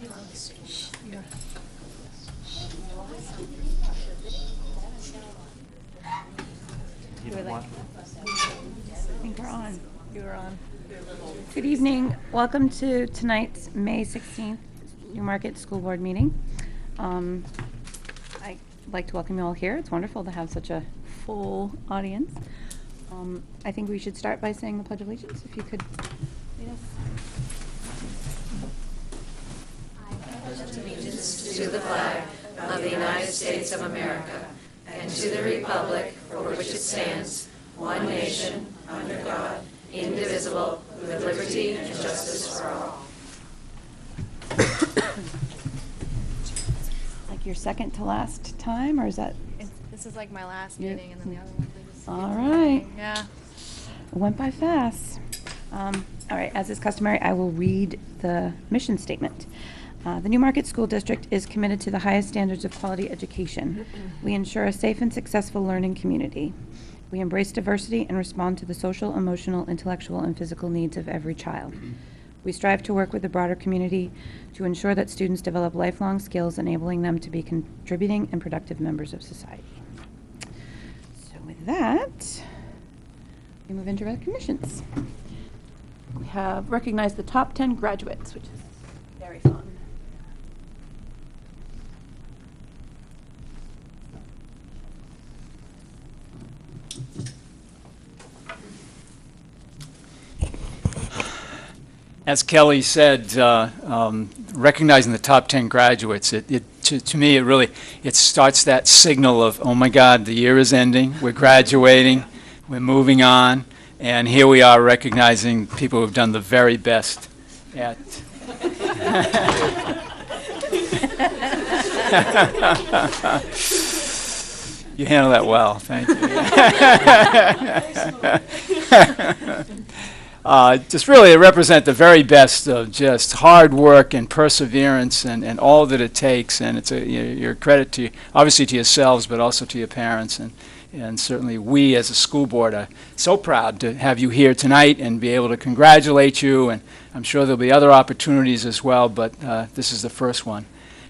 I think we're on. You were on. Good evening. Welcome to tonight's May 16th Newmarket School Board meeting. I'd like to welcome you all here. It's wonderful to have such a full audience. I think we should start by saying the Pledge of Allegiance. If you could lead us. I pledge allegiance to the flag of the United States of America and to the republic for which it stands, one nation, under God, indivisible, with liberty and justice for all. Like your second to last time, or is that? This is like my last meeting, and then the other one. All right. Yeah. It went by fast. All right, as is customary, I will read the mission statement. The Newmarket School District is committed to the highest standards of quality education. We ensure a safe and successful learning community. We embrace diversity and respond to the social, emotional, intellectual, and physical needs of every child. We strive to work with the broader community to ensure that students develop lifelong skills, enabling them to be contributing and productive members of society. So with that, we move into recognitions. We have recognized the top 10 graduates, which is very fun. As Kelly said, recognizing the top 10 graduates, to me, it starts that signal of, oh my God, the year is ending, we're graduating, we're moving on, and here we are recognizing people who've done the very best at. You handle that well, thank you. Just really represent the very best of just hard work and perseverance and all that it takes. And it's your credit to, obviously to yourselves, but also to your parents. And certainly we as a school board are so proud to have you here tonight and be able to congratulate you. And I'm sure there'll be other opportunities as well, but this is the first one.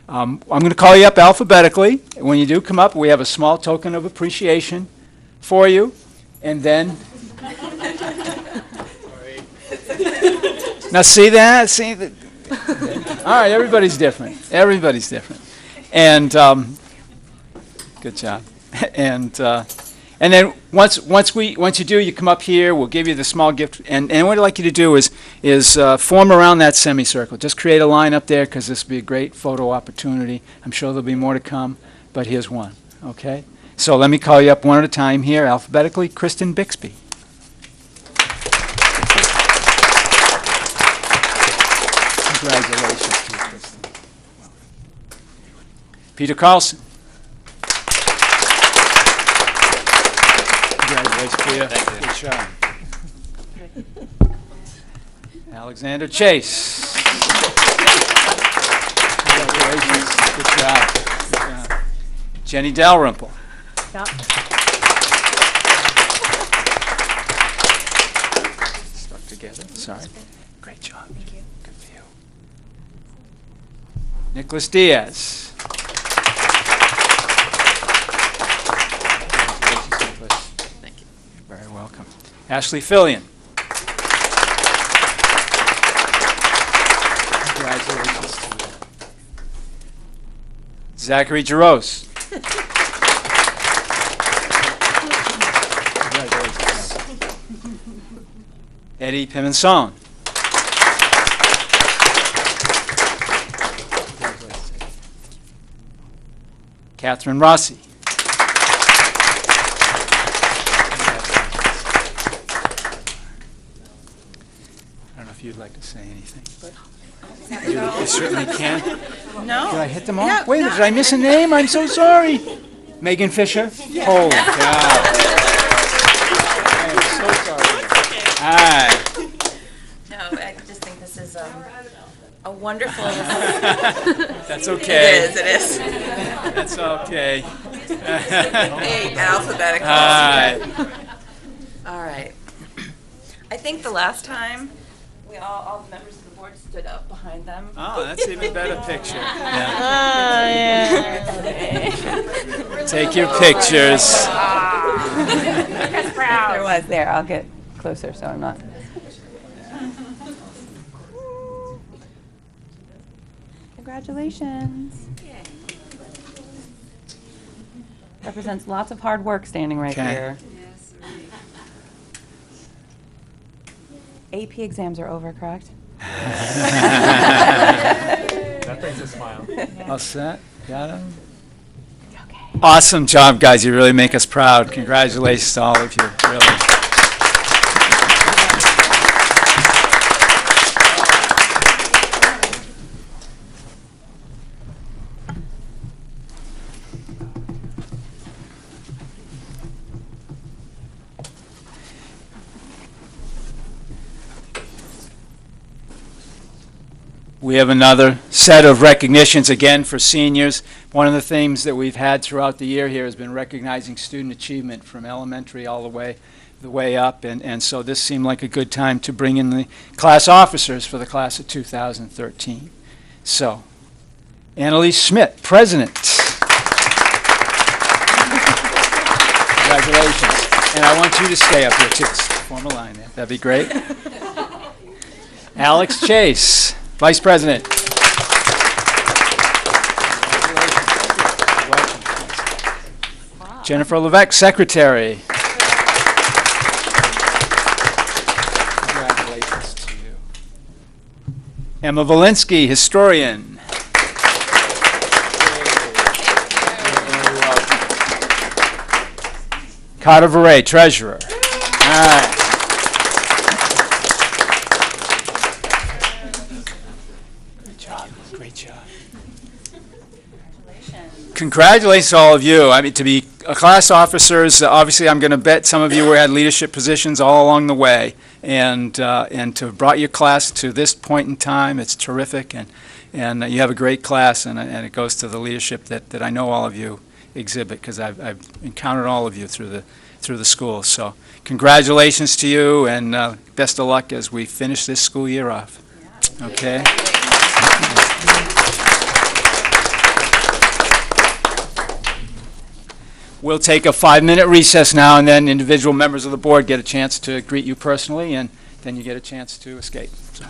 I'm going to call you up alphabetically. When you do come up, we have a small token of appreciation for you. And then... Now see that? See that? All right, everybody's different. Everybody's different. And good job. And then once you do, you come up here. We'll give you the small gift. And what I'd like you to do is form around that semicircle. Just create a line up there because this will be a great photo opportunity. I'm sure there'll be more to come, but here's one. Okay. So let me call you up one at a time here, alphabetically. Kristen Bixby. Congratulations to you, Kristen. Peter Carlson. Congratulations, Peter. Thank you. Good job. Alexander Chase. Congratulations. Good job. Good job. Jenny Dalrymple. Yep. Stuck together. Sorry. Great job. Thank you. Good for you. Nicholas Diaz. Thank you. You're very welcome. Ashley Fillion. Congratulations to you. Zachary Jaros. Congratulations. Eddie Pimenson. Catherine Rossi. I don't know if you'd like to say anything, but you certainly can. No. Did I hit them all? Yeah, Wait, no. did I miss a name? I'm so sorry. Megan Fisher? Yeah. Holy cow. I am so sorry. All right. No, I just think this is a wonderful. That's okay. It is. That's okay. Hey, alphabetical. All right. All right. I think the last time all the members of the board board stood up behind them. Oh, that's an even better picture. Oh, yeah. Take your pictures. There was there. I'll get closer so I'm not. Congratulations. Represents lots of hard work standing right Okay. here. AP exams are over, correct? That brings a smile. All set? Got him? Awesome job, guys. You really make us proud. Congratulations to all of you, really. We have another set of recognitions again for seniors. One of the themes that we've had throughout the year here has been recognizing student achievement from elementary all the way up, and so this seemed like a good time to bring in the class officers for the class of 2013. So, Annalise Schmidt, President. Congratulations. And I want you to stay up here too. Form a line there. That'd be great. Alex Chase, Vice President. Jennifer Levesque, Secretary. Congratulations to you. Emma Valinsky, Historian. Very welcome. Carter Varay, Treasurer. All right. Great job. Congratulations to all of you. I mean, to be class officers, obviously I'm going to bet some of you had leadership positions all along the way. And to have brought your class to this point in time, it's terrific. And you have a great class, and it goes to the leadership that I know all of you exhibit, because I've encountered all of you through the school. So congratulations to you, and best of luck as we finish this school year off. Okay? We'll take a 5-minute recess now, and then individual members of the board get a chance to greet you personally, and then you get a chance to escape. So.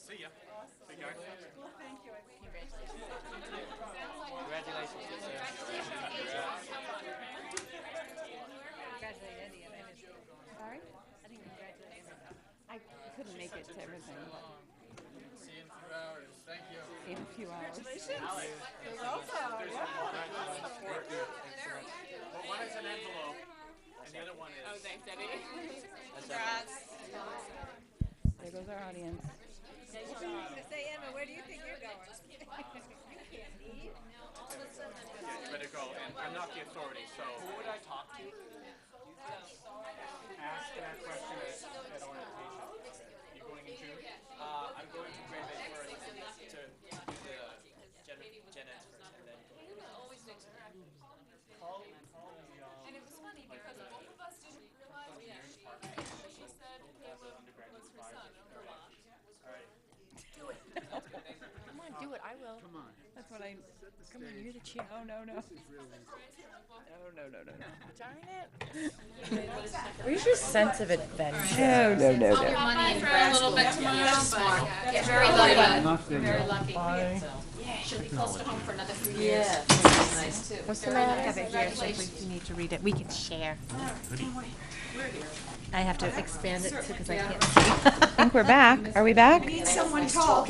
See ya. Big guy. Sorry? I couldn't make it to everything, but. See you in a few hours. Thank you. See you in a few hours. Well, one is an envelope, and the other one is. Oh, thanks, Debbie. There goes our audience. Say, Emma, where do you think you're going? Better go, and I'm not the authority, so. Who would I talk to? Ask that question at orientation. You going in June? I'm going to Green Bay first to do the Gen Eds first, and then Call me, And it was funny because both of us didn't realize that she said it was her son, Overlock. Come on, do it, I will. Come on. That's what I. Come on, You're the chair. Oh, no, no. No. Darn it. Where's your sense of adventure? No. Money for a little bit tomorrow, but very lucky. Nothing. Very lucky. She'll be close to home for another 3 years. Yeah. That's nice too. What's the Very matter? nice. Have it here, so if you need to read it, we can share. I have to expand it too, because I can't see. I think we're back. Are we back? Someone tall.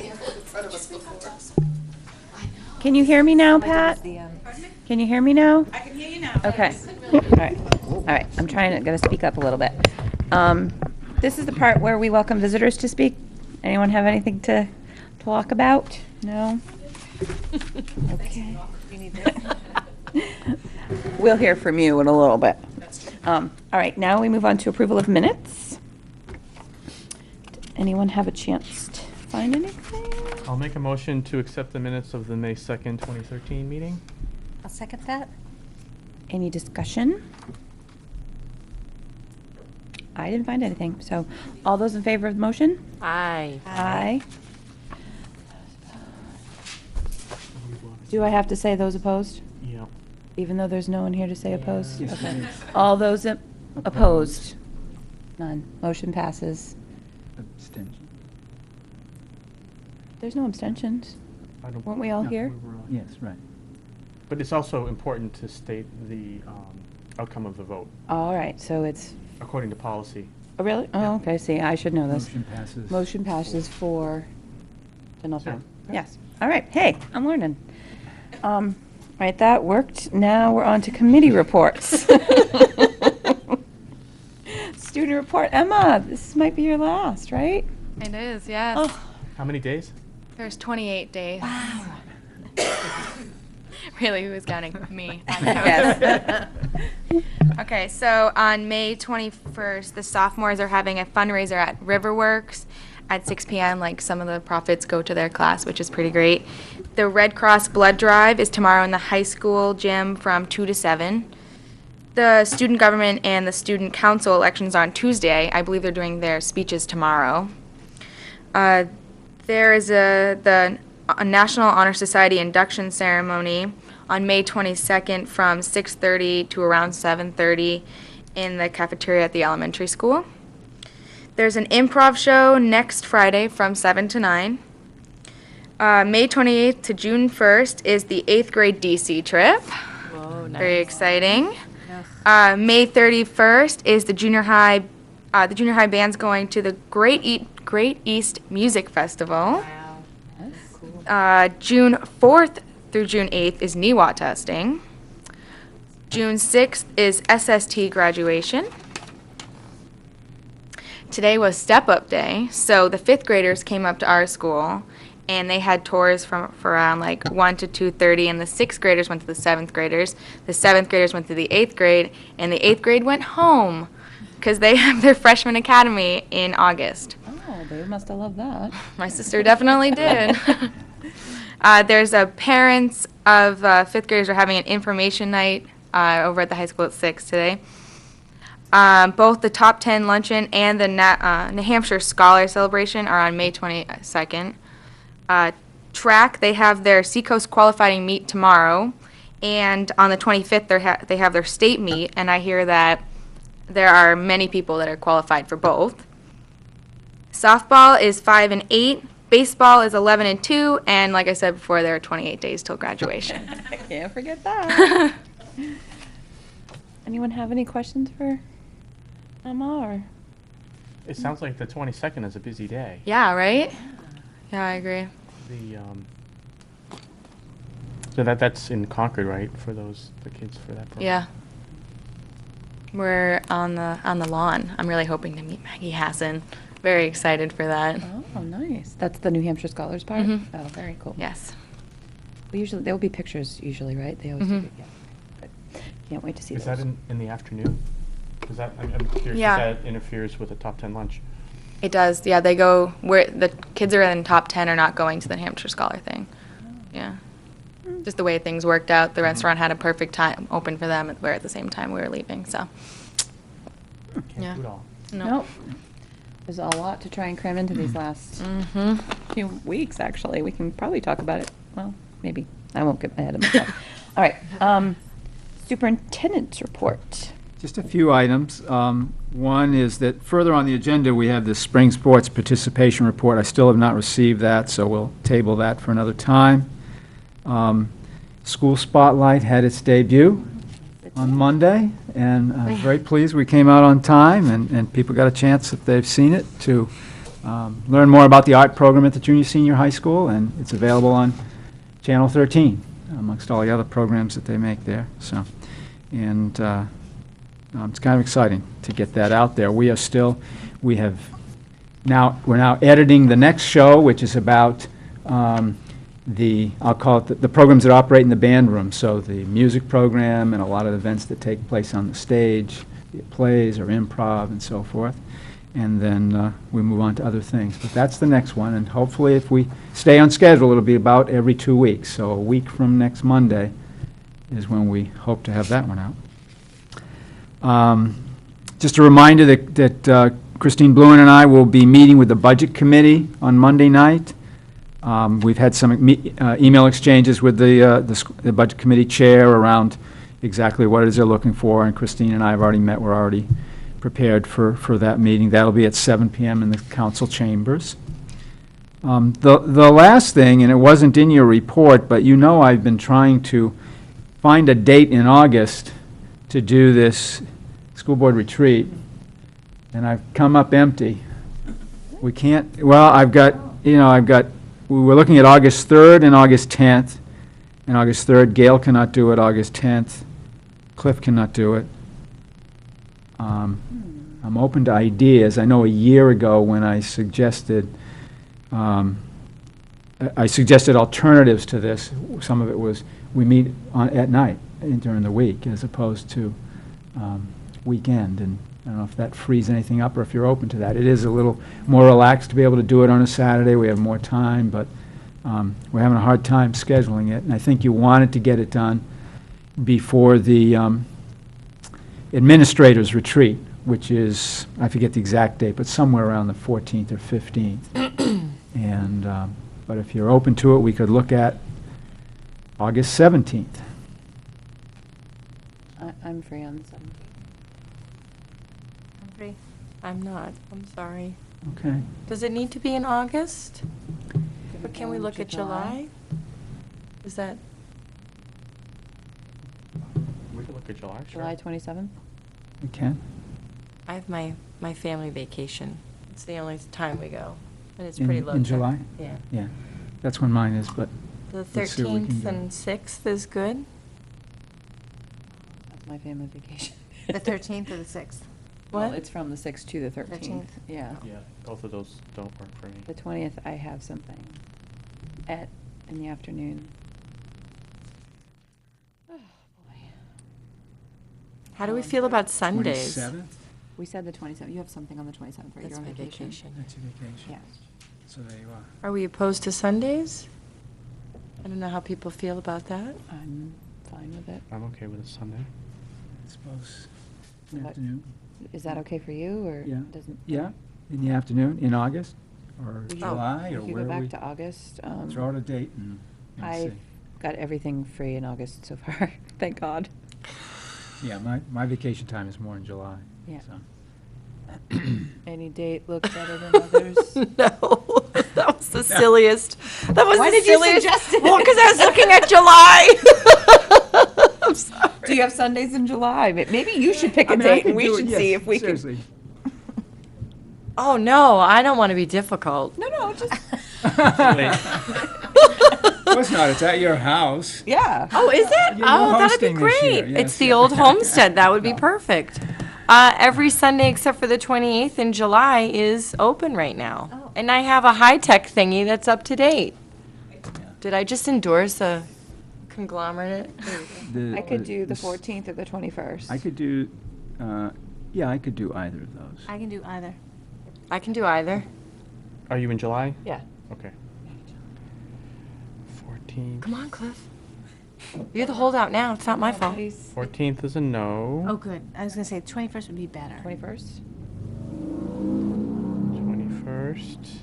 Can you hear me now, Pat? Can you hear me now? I can hear you now. Okay. All right. I'm trying to speak up a little bit. This is the part where we welcome visitors to speak. Anyone have anything to talk about? No? Okay. We'll hear from you in a little bit. All right, now we move on to approval of minutes. Did anyone have a chance to find anything? I'll make a motion to accept the minutes of the May 2nd, 2013 meeting. I'll second that. Any discussion? I didn't find anything. So all those in favor of the motion? Aye. Aye. Do I have to say those opposed? Yeah. Even though there's no one here to say opposed? Yes, Okay. yes. All those opposed? None. Motion passes. Abstention. There's no abstentions. I don't. Weren't we all No, here? we were all- Yes, right. But it's also important to state the outcome of the vote, All right, so it's, according to policy. oh, really? Oh, okay, see, I should know this. Motion passes. Motion passes 4 to nothing. Sure. Yes. All right, hey, I'm learning. Right, that worked. Now we're on to committee reports. Student report. Emma, this might be your last, right? It is, yes. Oh, How many days? There's 28 days. wow. Really, who is counting? Me. Yes. Okay, so on May 21st, the sophomores are having a fundraiser at Riverworks at 6 p.m. Like, some of the profits go to their class, which is pretty great. The Red Cross Blood Drive is tomorrow in the high school gym from 2 to 7. The student government and the student council elections are on Tuesday. I believe they're doing their speeches tomorrow. There is the National Honor Society induction ceremony on May 22nd from 6:30 to around 7:30 in the cafeteria at the elementary school. There's an improv show next Friday from 7 to 9. May 28th to June 1st is the 8th grade DC trip. Whoa, nice. Very exciting. May 31st is the junior high band's going to the Great East Music Festival. Wow. June 4th through June 8th is NEWA testing. June 6th is SST graduation. Today was Step Up Day, so the 5th graders came up to our school, and they had tours for around like 1 to 2:30, and the 6th graders went to the 7th graders. The 7th graders went to the 8th grade, and the 8th grade went home because they have their freshman academy in August. Oh, they must have loved that. My sister definitely did. There's a parents of 5th graders are having an information night over at the high school at 6 today. Both the Top 10 luncheon and the New Hampshire Scholar Celebration are on May 22nd. Track, they have their Seacoast qualifying meet tomorrow, and on the 25th they have their state meet, and I hear that there are many people that are qualified for both. Softball is 5 and 8. Baseball is 11 and 2. And like I said before, there are 28 days till graduation. I can't forget that. Anyone have any questions for Emma or? It sounds like the 22nd is a busy day. Yeah, right? Yeah, I agree. The so that's in Concord, right? For the kids for that program. Yeah. We're on the lawn. I'm really hoping to meet Maggie Hassan. Very excited for that. Oh, nice. That's the New Hampshire Scholars part? Mhm. Oh, very cool. Yes. We usually, there will be pictures usually, right? They always do. Mhm. Yeah. But can't wait to see Is those. that in the afternoon? Is that I'm curious Yeah. if that interferes with the top 10 lunch. It does. Yeah, they go where the kids are in top 10 are not going to the Hampshire Scholar thing. Yeah. Just the way things worked out. The restaurant had a perfect time open for them where at the same time we were leaving. So, Can't yeah. do it all. Nope. There's a lot to try and cram into these last Mhm. few weeks, actually. We can probably talk about it. Well, maybe. I won't get ahead of myself. All right. Superintendent's report. Just a few items. One is that further on the agenda, we have the spring sports participation report. I still have not received that, so we'll table that for another time. School Spotlight had its debut on Monday, and I'm very pleased we came out on time, and people got a chance, if they've seen it, to learn more about the art program at the junior senior high school, and it's available on Channel 13, amongst all the other programs that they make there. So, and it's kind of exciting to get that out there. We're now editing the next show, which is about I'll call it the programs that operate in the band room. So the music program and a lot of events that take place on the stage, be it plays or improv and so forth. And then we move on to other things. But that's the next one, and hopefully if we stay on schedule, it'll be about every 2 weeks. So a week from next Monday is when we hope to have that one out. Just a reminder that Christine Bluen and I will be meeting with the Budget Committee on Monday night. We've had some email exchanges with the Budget Committee chair around exactly what it is they're looking for, and Christine and I have already met. We're already prepared for that meeting. That'll be at 7 p.m. in the council chambers. The last thing, and it wasn't in your report, but you know I've been trying to find a date in August to do this school board retreat, and I've come up empty. We can't, well, we were looking at August 3rd and August 10th. And August 3rd, Gail cannot do it. August 10th, Cliff cannot do it. I'm open to ideas. I know a year ago when I suggested alternatives to this. Some of it was we meet at night during the week as opposed to weekend. And I don't know if that frees anything up or if you're open to that. It is a little more relaxed to be able to do it on a Saturday. We have more time, but we're having a hard time scheduling it. And I think you wanted to get it done before the administrators retreat, which is, I forget the exact date, but somewhere around the 14th or 15th. And but if you're open to it, we could look at August 17th. I'm free on the 17th. I'm not. I'm sorry. Okay. Does it need to be in August? Could But can go we in look at July? Is that, We could look at July, sure. July 27th? We can. I have my family vacation. It's the only time we go, and it's pretty low. In tech. July? Yeah. Yeah. That's when mine is, but The Let's see what we can 13th do. and 6th is good? That's my family vacation. The 13th or the 6th? Well, What? it's from the 6th to the 13th. 13th. Yeah. Yeah, both of those don't work for me. The 20th, I have something in the afternoon. Oh, boy. How do we feel about Sundays? 27th? We said the 27th. You have something on the 27th, right? That's You're on my vacation. vacation. That's your vacation. Yeah. So there you are. Are we opposed to Sundays? I don't know how people feel about that. I'm fine with it. I'm okay with a Sunday. I suppose in the What- afternoon. Is that okay for you, or Yeah. doesn't? Yeah, in the afternoon, in August, or We could- July, or We could where go back we to August. throw out a date and I've see. got everything free in August so far, thank God. Yeah, my vacation time is more in July. Yeah. So. Any date look better than others? No, that was the silliest. That was Why the did you silliest. suggest it? Well, because I was looking at July. I'm sorry. Do you have Sundays in July? Maybe you should pick a I mean, I date could and we do it, should yes, see if we can. seriously. Oh no, I don't want to be difficult. No, just, Of course not, it's at your house. yeah. Oh, is it? You're Oh, that'd be hosting this year, great. yes, It's the yeah. old homestead. That would be perfect. Every Sunday except for the 28th in July is open right now. Oh. And I have a high-tech thingy that's up to date. Did I just endorse a conglomerate? I could do the 14th or the 21st. I could do, yeah, I could do either of those. I can do either. I can do either. Are you in July? Yeah. Okay. 14th. Come on, Cliff. You're the holdout now. It's not my fault. 14th is a no. Oh, good. I was gonna say 21st would be better. 21st? 21st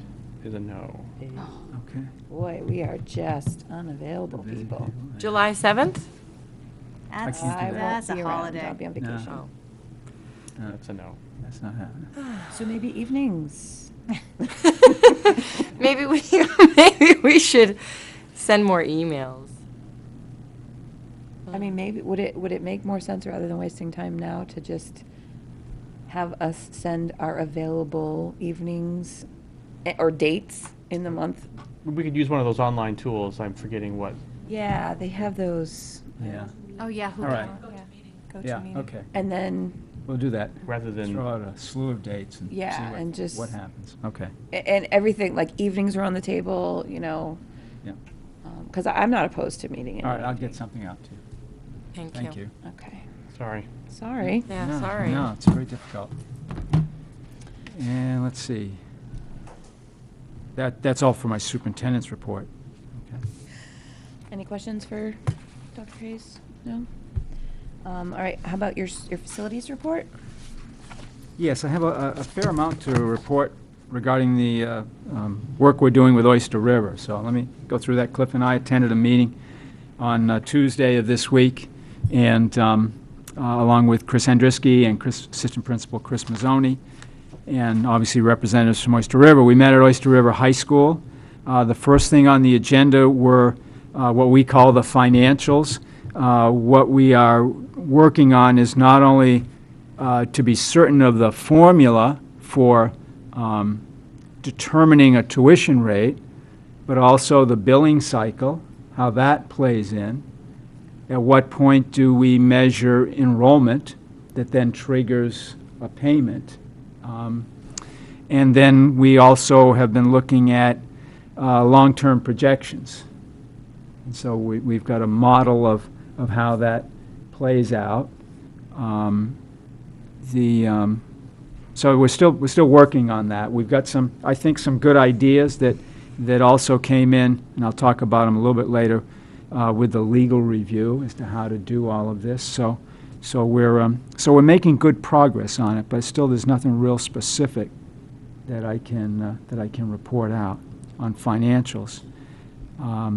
is a no. Okay. Boy, we are just unavailable Busy people. July 7th? That's, can't do that. that's a be around. holiday. I'll be on No. vacation. Oh. That's a no. That's not happening. So maybe evenings. Maybe we maybe we should send more emails. I mean, maybe, would it make more sense rather than wasting time now to just have us send our available evenings or dates in the month? We could use one of those online tools. I'm forgetting what. Yeah, they have those. Yeah, Oh, yeah. Who All right. Go to yeah, meeting. okay. And then, We'll do that. Rather than- Throw out a slew of dates and see Yeah, and just- what happens. Okay. and everything, like evenings are on the table, you know, Yeah. because I'm not opposed to meeting. All right, anyway. I'll get something out to you. Thank you. Okay, Sorry. sorry. Yeah, No, sorry. No, it's very difficult. And let's see. That's all for my superintendent's report. Okay. Any questions for Dr. Hayes? No? All right, how about your facilities report? Yes, I have a fair amount to report regarding the work we're doing with Oyster River. So let me go through that. Cliff and I attended a meeting on Tuesday of this week, and along with Chris Hendrisky and Assistant Principal Chris Mazzoni, and obviously representatives from Oyster River. We met at Oyster River High School. The first thing on the agenda were what we call the financials. What we are working on is not only to be certain of the formula for determining a tuition rate, but also the billing cycle, how that plays in. At what point do we measure enrollment that then triggers a payment? And then we also have been looking at long-term projections. And so we've got a model of how that plays out. So we're still working on that. We've got some, I think, some good ideas that also came in, and I'll talk about them a little bit later, with the legal review as to how to do all of this. So we're making good progress on it, but still there's nothing real specific that I can report out on financials. I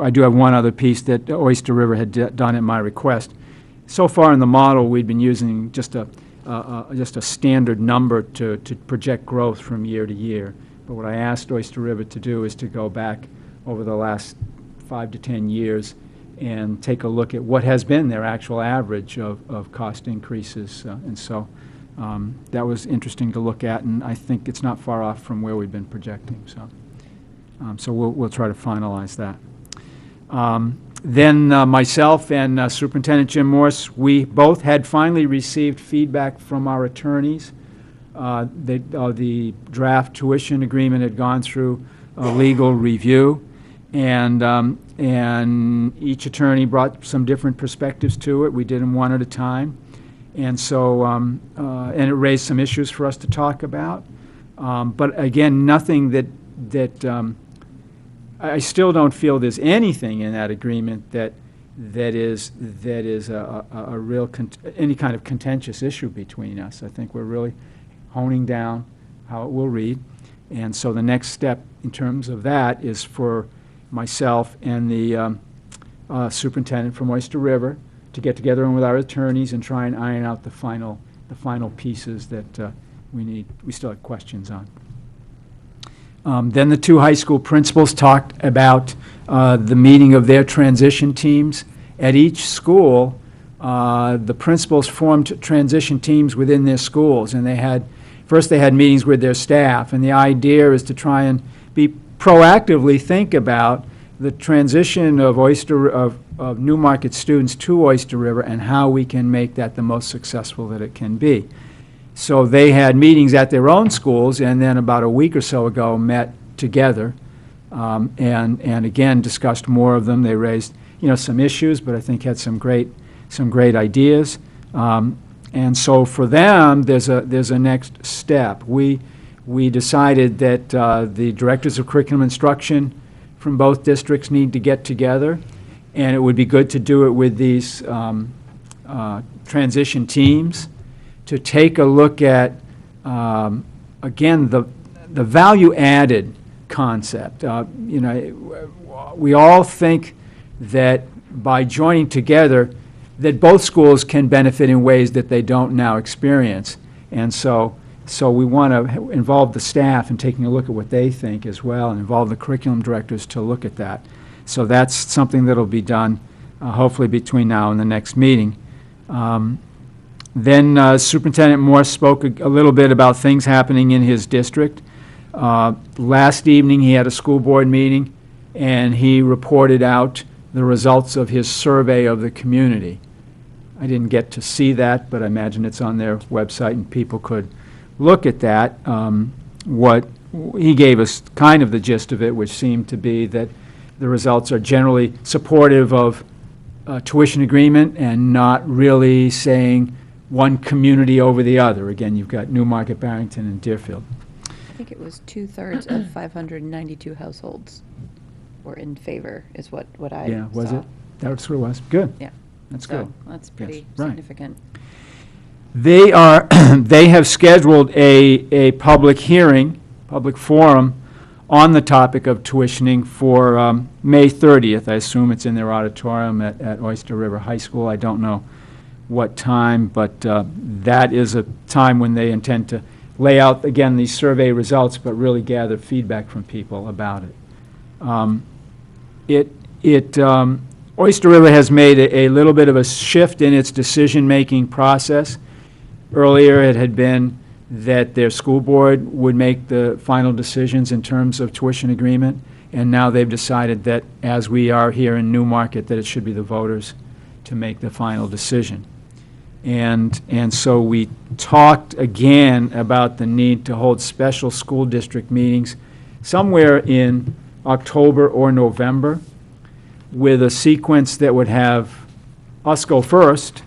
do have one other piece that Oyster River had done at my request. So far in the model, we'd been using just a standard number to project growth from year to year. But what I asked Oyster River to do is to go back over the last 5 to 10 years and take a look at what has been their actual average of cost increases. And so that was interesting to look at, and I think it's not far off from where we've been projecting. So we'll try to finalize that. Then myself and Superintendent Jim Morse, we both had finally received feedback from our attorneys. The draft tuition agreement had gone through a legal review, and each attorney brought some different perspectives to it. We did them one at a time, and so and it raised some issues for us to talk about. But again, nothing that I still don't feel there's anything in that agreement that is a real any kind of contentious issue between us. I think we're really honing down how it will read, and so the next step in terms of that is for myself and the superintendent from Oyster River to get together with our attorneys and try and iron out the final the final pieces that we still have questions on. Then the two high school principals talked about the meeting of their transition teams. At each school, the principals formed transition teams within their schools, and they had meetings with their staff, and the idea is to try and proactively think about the transition of Newmarket students to Oyster River and how we can make that the most successful that it can be. So they had meetings at their own schools, and then about a week or so ago met together, and again discussed more of them. They raised some issues, but I think had some great ideas. And so for them, there's a next step. We decided that the directors of curriculum instruction from both districts need to get together, and it would be good to do it with these transition teams to take a look at, again, the value added concept. We all think that by joining together, that both schools can benefit in ways that they don't now experience. And so we want to involve the staff in taking a look at what they think as well, and involve the curriculum directors to look at that. So that's something that'll be done hopefully between now and the next meeting. Then Superintendent Morse spoke a little bit about things happening in his district. Last evening he had a school board meeting, and he reported out the results of his survey of the community. I didn't get to see that, but I imagine it's on their website and people could look at that. What he gave us kind of the gist of it, which seemed to be that the results are generally supportive of tuition agreement and not really saying one community over the other. Again, you've got Newmarket, Barrington, and Deerfield. I think it was 2/3 of 592 households were in favor, is what I saw. Yeah, was it? That's what it was. Good. Yeah. That's So good. that's pretty Right. significant. They have scheduled a public hearing, public forum on the topic of tuitioning for May 30th. I assume it's in their auditorium at Oyster River High School. I don't know what time, but that is a time when they intend to lay out, again, these survey results, but really gather feedback from people about it. Oyster River has made a little bit of a shift in its decision-making process. Earlier, it had been that their school board would make the final decisions in terms of tuition agreement, and now they've decided that, as we are here in Newmarket, that it should be the voters to make the final decision. And so we talked again about the need to hold special school district meetings somewhere in October or November, with a sequence that would have us go first,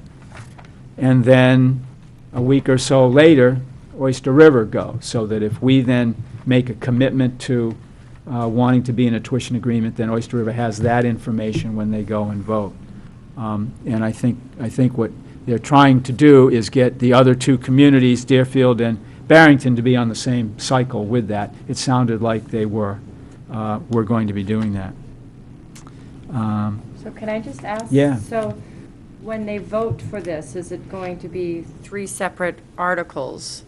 and then a week or so later, Oyster River go, so that if we then make a commitment to wanting to be in a tuition agreement, then Oyster River has that information when they go and vote. And I think what they're trying to do is get the other two communities, Deerfield and Barrington, to be on the same cycle with that. It sounded like they were going to be doing that. So can I just ask? Yeah. So when they vote for this, is it going to be 3 separate articles?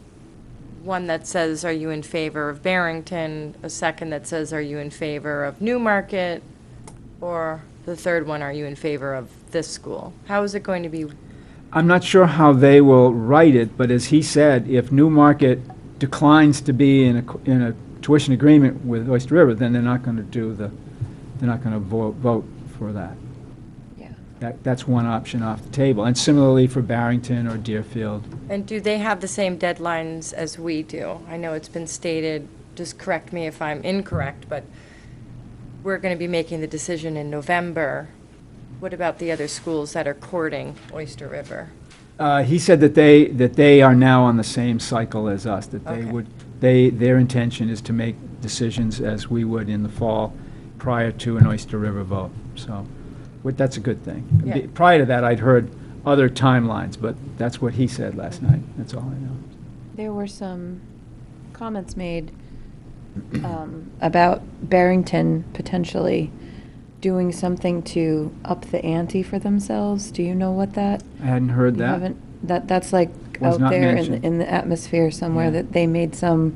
One that says, are you in favor of Barrington? A second that says, are you in favor of Newmarket? Or the third one, are you in favor of this school? How is it going to be? I'm not sure how they will write it, but as he said, if Newmarket declines to be in a tuition agreement with Oyster River, then they're not going to vote for that. Yeah. That's one option off the table. And similarly for Barrington or Deerfield. And do they have the same deadlines as we do? I know it's been stated, just correct me if I'm incorrect, but we're going to be making the decision in November. What about the other schools that are courting Oyster River? He said that they are now on the same cycle as us, that their intention is to make decisions as we would in the fall prior to an Oyster River vote. So that's a good thing. Yeah. Prior to that, I'd heard other timelines, but that's what he said last night. That's all I know. There were some comments made about Barrington potentially doing something to up the ante for themselves. Do you know what that? I hadn't heard You that. haven't That's like Was out not there mentioned. in the atmosphere somewhere, Yeah. that they made some,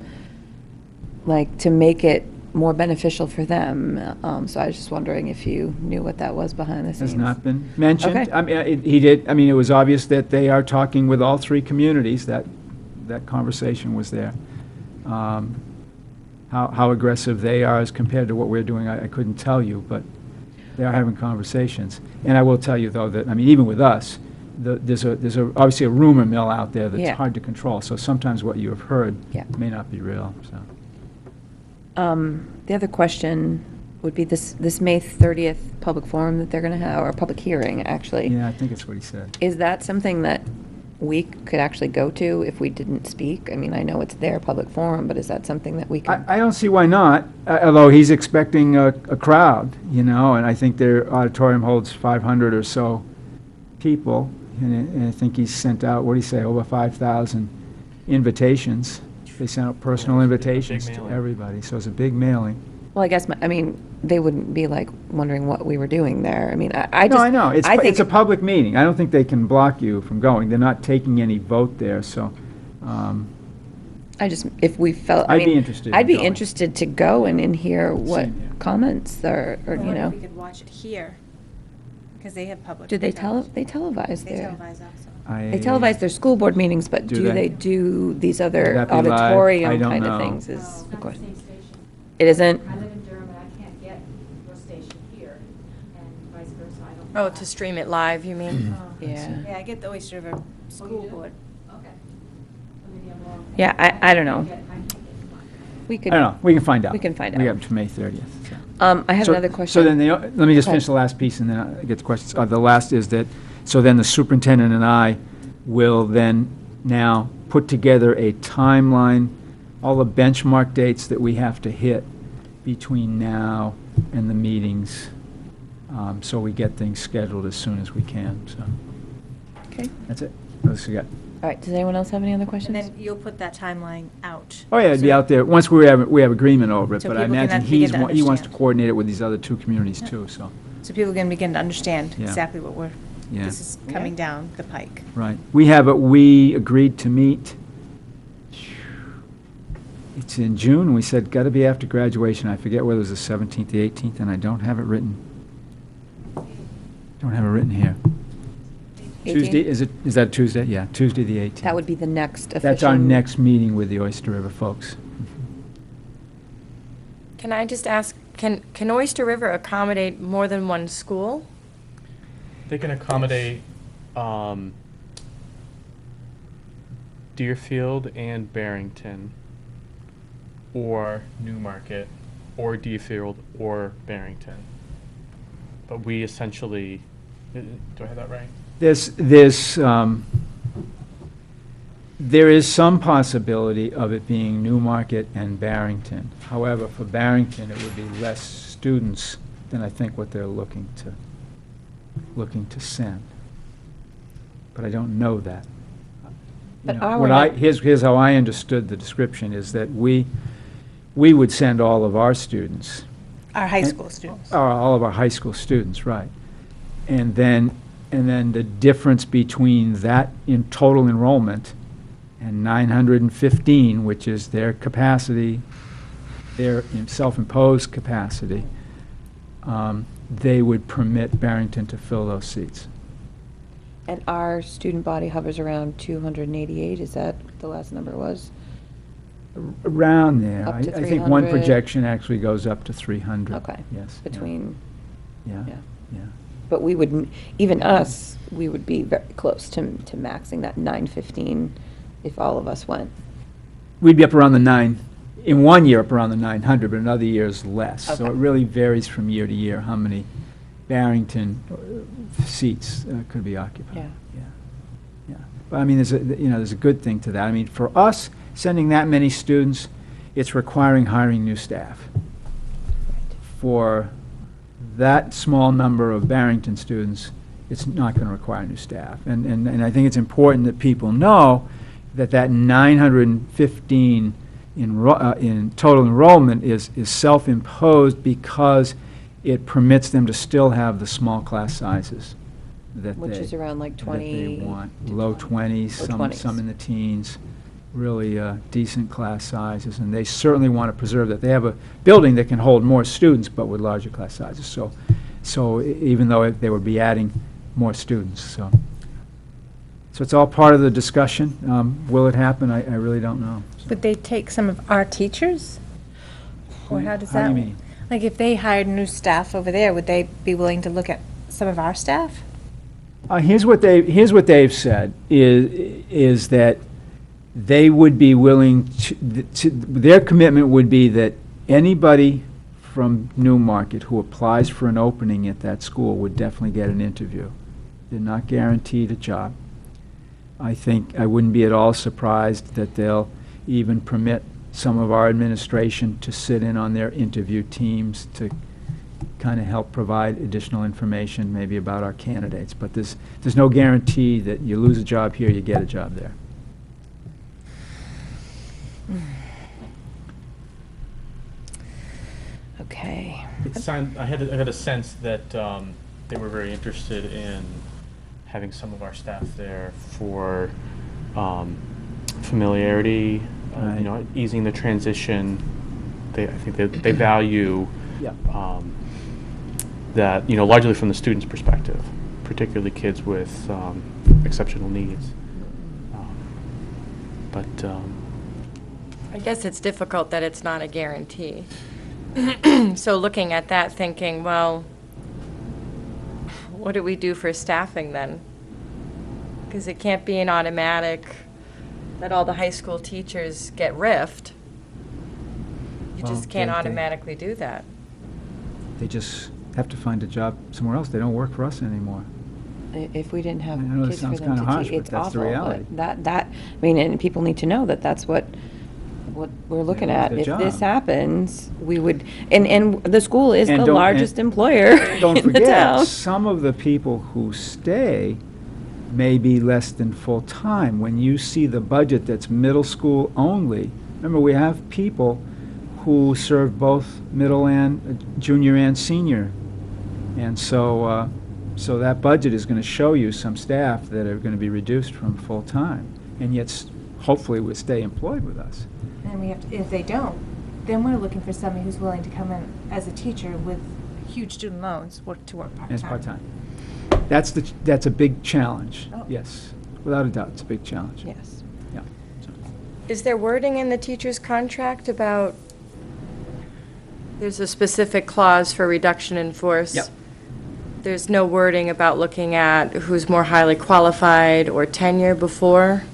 like, to make it more beneficial for them. So I was just wondering if you knew what that was behind the scenes. Has not been mentioned. Okay. I mean, he did, I mean, it was obvious that they are talking with all three communities, that conversation was there. How aggressive they are as compared to what we're doing, I couldn't tell you, but they are having conversations. And I will tell you, though, that, I mean, even with us, there's obviously a rumor mill out there that's Yeah. hard to control, so sometimes what you have heard Yeah. may not be real, so. The other question would be this May 30th public forum that they're going to have, or public hearing, actually. Yeah, I think that's what he said. Is that something that we could actually go to if we didn't speak? I mean, I know it's their public forum, but is that something that we can? I don't see why not, although he's expecting a crowd, you know, and I think their auditorium holds 500 or so people, and I think he's sent out, what do you say, over 5,000 invitations. They sent out personal Yeah, it's a big invitations to mailing. everybody, so it's a big mailing. Well, I guess, I mean, they wouldn't be like wondering what we were doing there. I mean, I No, just. I know, I think it's a public meeting. I don't think they can block you from going. They're not taking any vote there, so, I just, if we felt, I I'd mean. be interested in I'd be going. interested to go and hear what Same here. comments or, I you wonder know. if we could watch it here, because they have public. Do they television. they televise They their, televise also. they televise their school board meetings, but Do do they? they do these other Would that be live? I auditorium don't kind of know. things is It's the not the question. same station. It isn't? I live in Durham and I can't get your station here, and vice versa, I don't. know Oh, that. to stream it live, you mean? Yeah. Yeah, I get the Oyster River School Board. Okay. So maybe I'm wrong. Yeah, I don't know. I can't get mine. We I could. don't know, we can find out. We can find We out. have to May 30th, so. I have So- another question. So then, let me just Okay. finish the last piece, and then I'll get to questions. The last is that, so then the superintendent and I will then now put together a timeline, all the benchmark dates that we have to hit between now and the meetings, so we get things scheduled as soon as we can, so. Okay. That's it. What else you got? All right, does anyone else have any other And questions? then you'll put that timeline out. Oh, yeah, it'd be So- out there, once we have agreement over it, So but I people can imagine begin to he wants to understand. coordinate it with these other two communities too, so, So people can begin to understand Yeah. exactly what yeah. this is coming down the pike. Right. We agreed to meet, it's in June, we said, got to be after graduation. I forget whether it was the 17th, the 18th, and I don't have it written. Don't have it written here. 18th? Tuesday, is that Tuesday? Yeah, Tuesday, the 18th. That would be the next official. That's our next meeting with the Oyster River folks. Can I just ask, can Oyster River accommodate more than one school? They can accommodate Deerfield and Barrington, or Newmarket, or Deerfield, or Barrington. But we essentially, do I have that right? There is some possibility of it being Newmarket and Barrington. However, for Barrington, it would be less students than I think what they're looking to send. But I don't know that. But You know, our- here's how I understood the description, is that we would send all of our students, Our high school students. all of our high school students, right. And then the difference between that in total enrollment and 915, which is their capacity, their self-imposed capacity, they would permit Barrington to fill those seats. And our student body hovers around 288, is that what the last number was? Around there. Up to I think one 300. projection actually goes up to 300. Okay. Yes. yeah, Between, Yeah, yeah. yeah. But we would, even us, we would be very close to maxing that 915 if all of us went. We'd be up around the 9, in one year up around the 900, but in other years less. So Okay. it really varies from year to year how many Barrington seats could be occupied. Yeah. Yeah, yeah. But I mean, there's a good thing to that. I mean, for us, sending that many students, it's requiring hiring new staff. For that small number of Barrington students, it's not going to require new staff. And I think it's important that people know that 915 in total enrollment is self-imposed because it permits them to still have the small class sizes. that Which is around like that 20 they want. to Low 20. 20s, Low 20s. some in the teens, really decent class sizes, and they certainly want to preserve that. They have a building that can hold more students, but with larger class sizes. So even though they would be adding more students, so it's all part of the discussion. Will it happen? I really don't know. Would they take some of our teachers? Or how does How that? do you mean? Like, if they hired new staff over there, would they be willing to look at some of our staff? Here's what they've said, is that they would be willing their commitment would be that anybody from Newmarket who applies for an opening at that school would definitely get an interview. They're not guaranteed a job. I think I wouldn't be at all surprised that they'll even permit some of our administration to sit in on their interview teams to kind of help provide additional information maybe about our candidates. But there's no guarantee that you lose a job here, you get a job there. Okay. I had a sense that they were very interested in having some of our staff there for familiarity, Right. easing the transition. I think they value Yeah. that, largely from the student's perspective, particularly kids with exceptional needs. I guess it's difficult that it's not a guarantee. So looking at that, thinking, well, what do we do for staffing then? Because it can't be an automatic that all the high school teachers get riffed. You Well, just can't they- automatically do that. They just have to find a job somewhere else. They don't work for us anymore. If we didn't have I know that kids for sounds them kinda to harsh, teach, but it's that's the awful. reality. But I mean, and people need to know that that's what we're looking lose at. their If this job. happens, we would, and the school is And the don't- largest and employer Don't in the forget, town. some of the people who stay may be less than full-time. When you see the budget that's middle school only, remember, we have people who serve both middle and junior and senior. And so that budget is going to show you some staff that are going to be reduced from full-time, and yet hopefully will stay employed with us. And we have to, if they don't, then we're looking for somebody who's willing to come in as a teacher with huge student loans, to work part-time. As part-time. That's a big challenge, Oh. yes. Without a doubt, it's a big challenge. Yes. Yeah. So- Is there wording in the teacher's contract about, there's a specific clause for reduction in force? Yep. There's no wording about looking at who's more highly qualified or tenure before?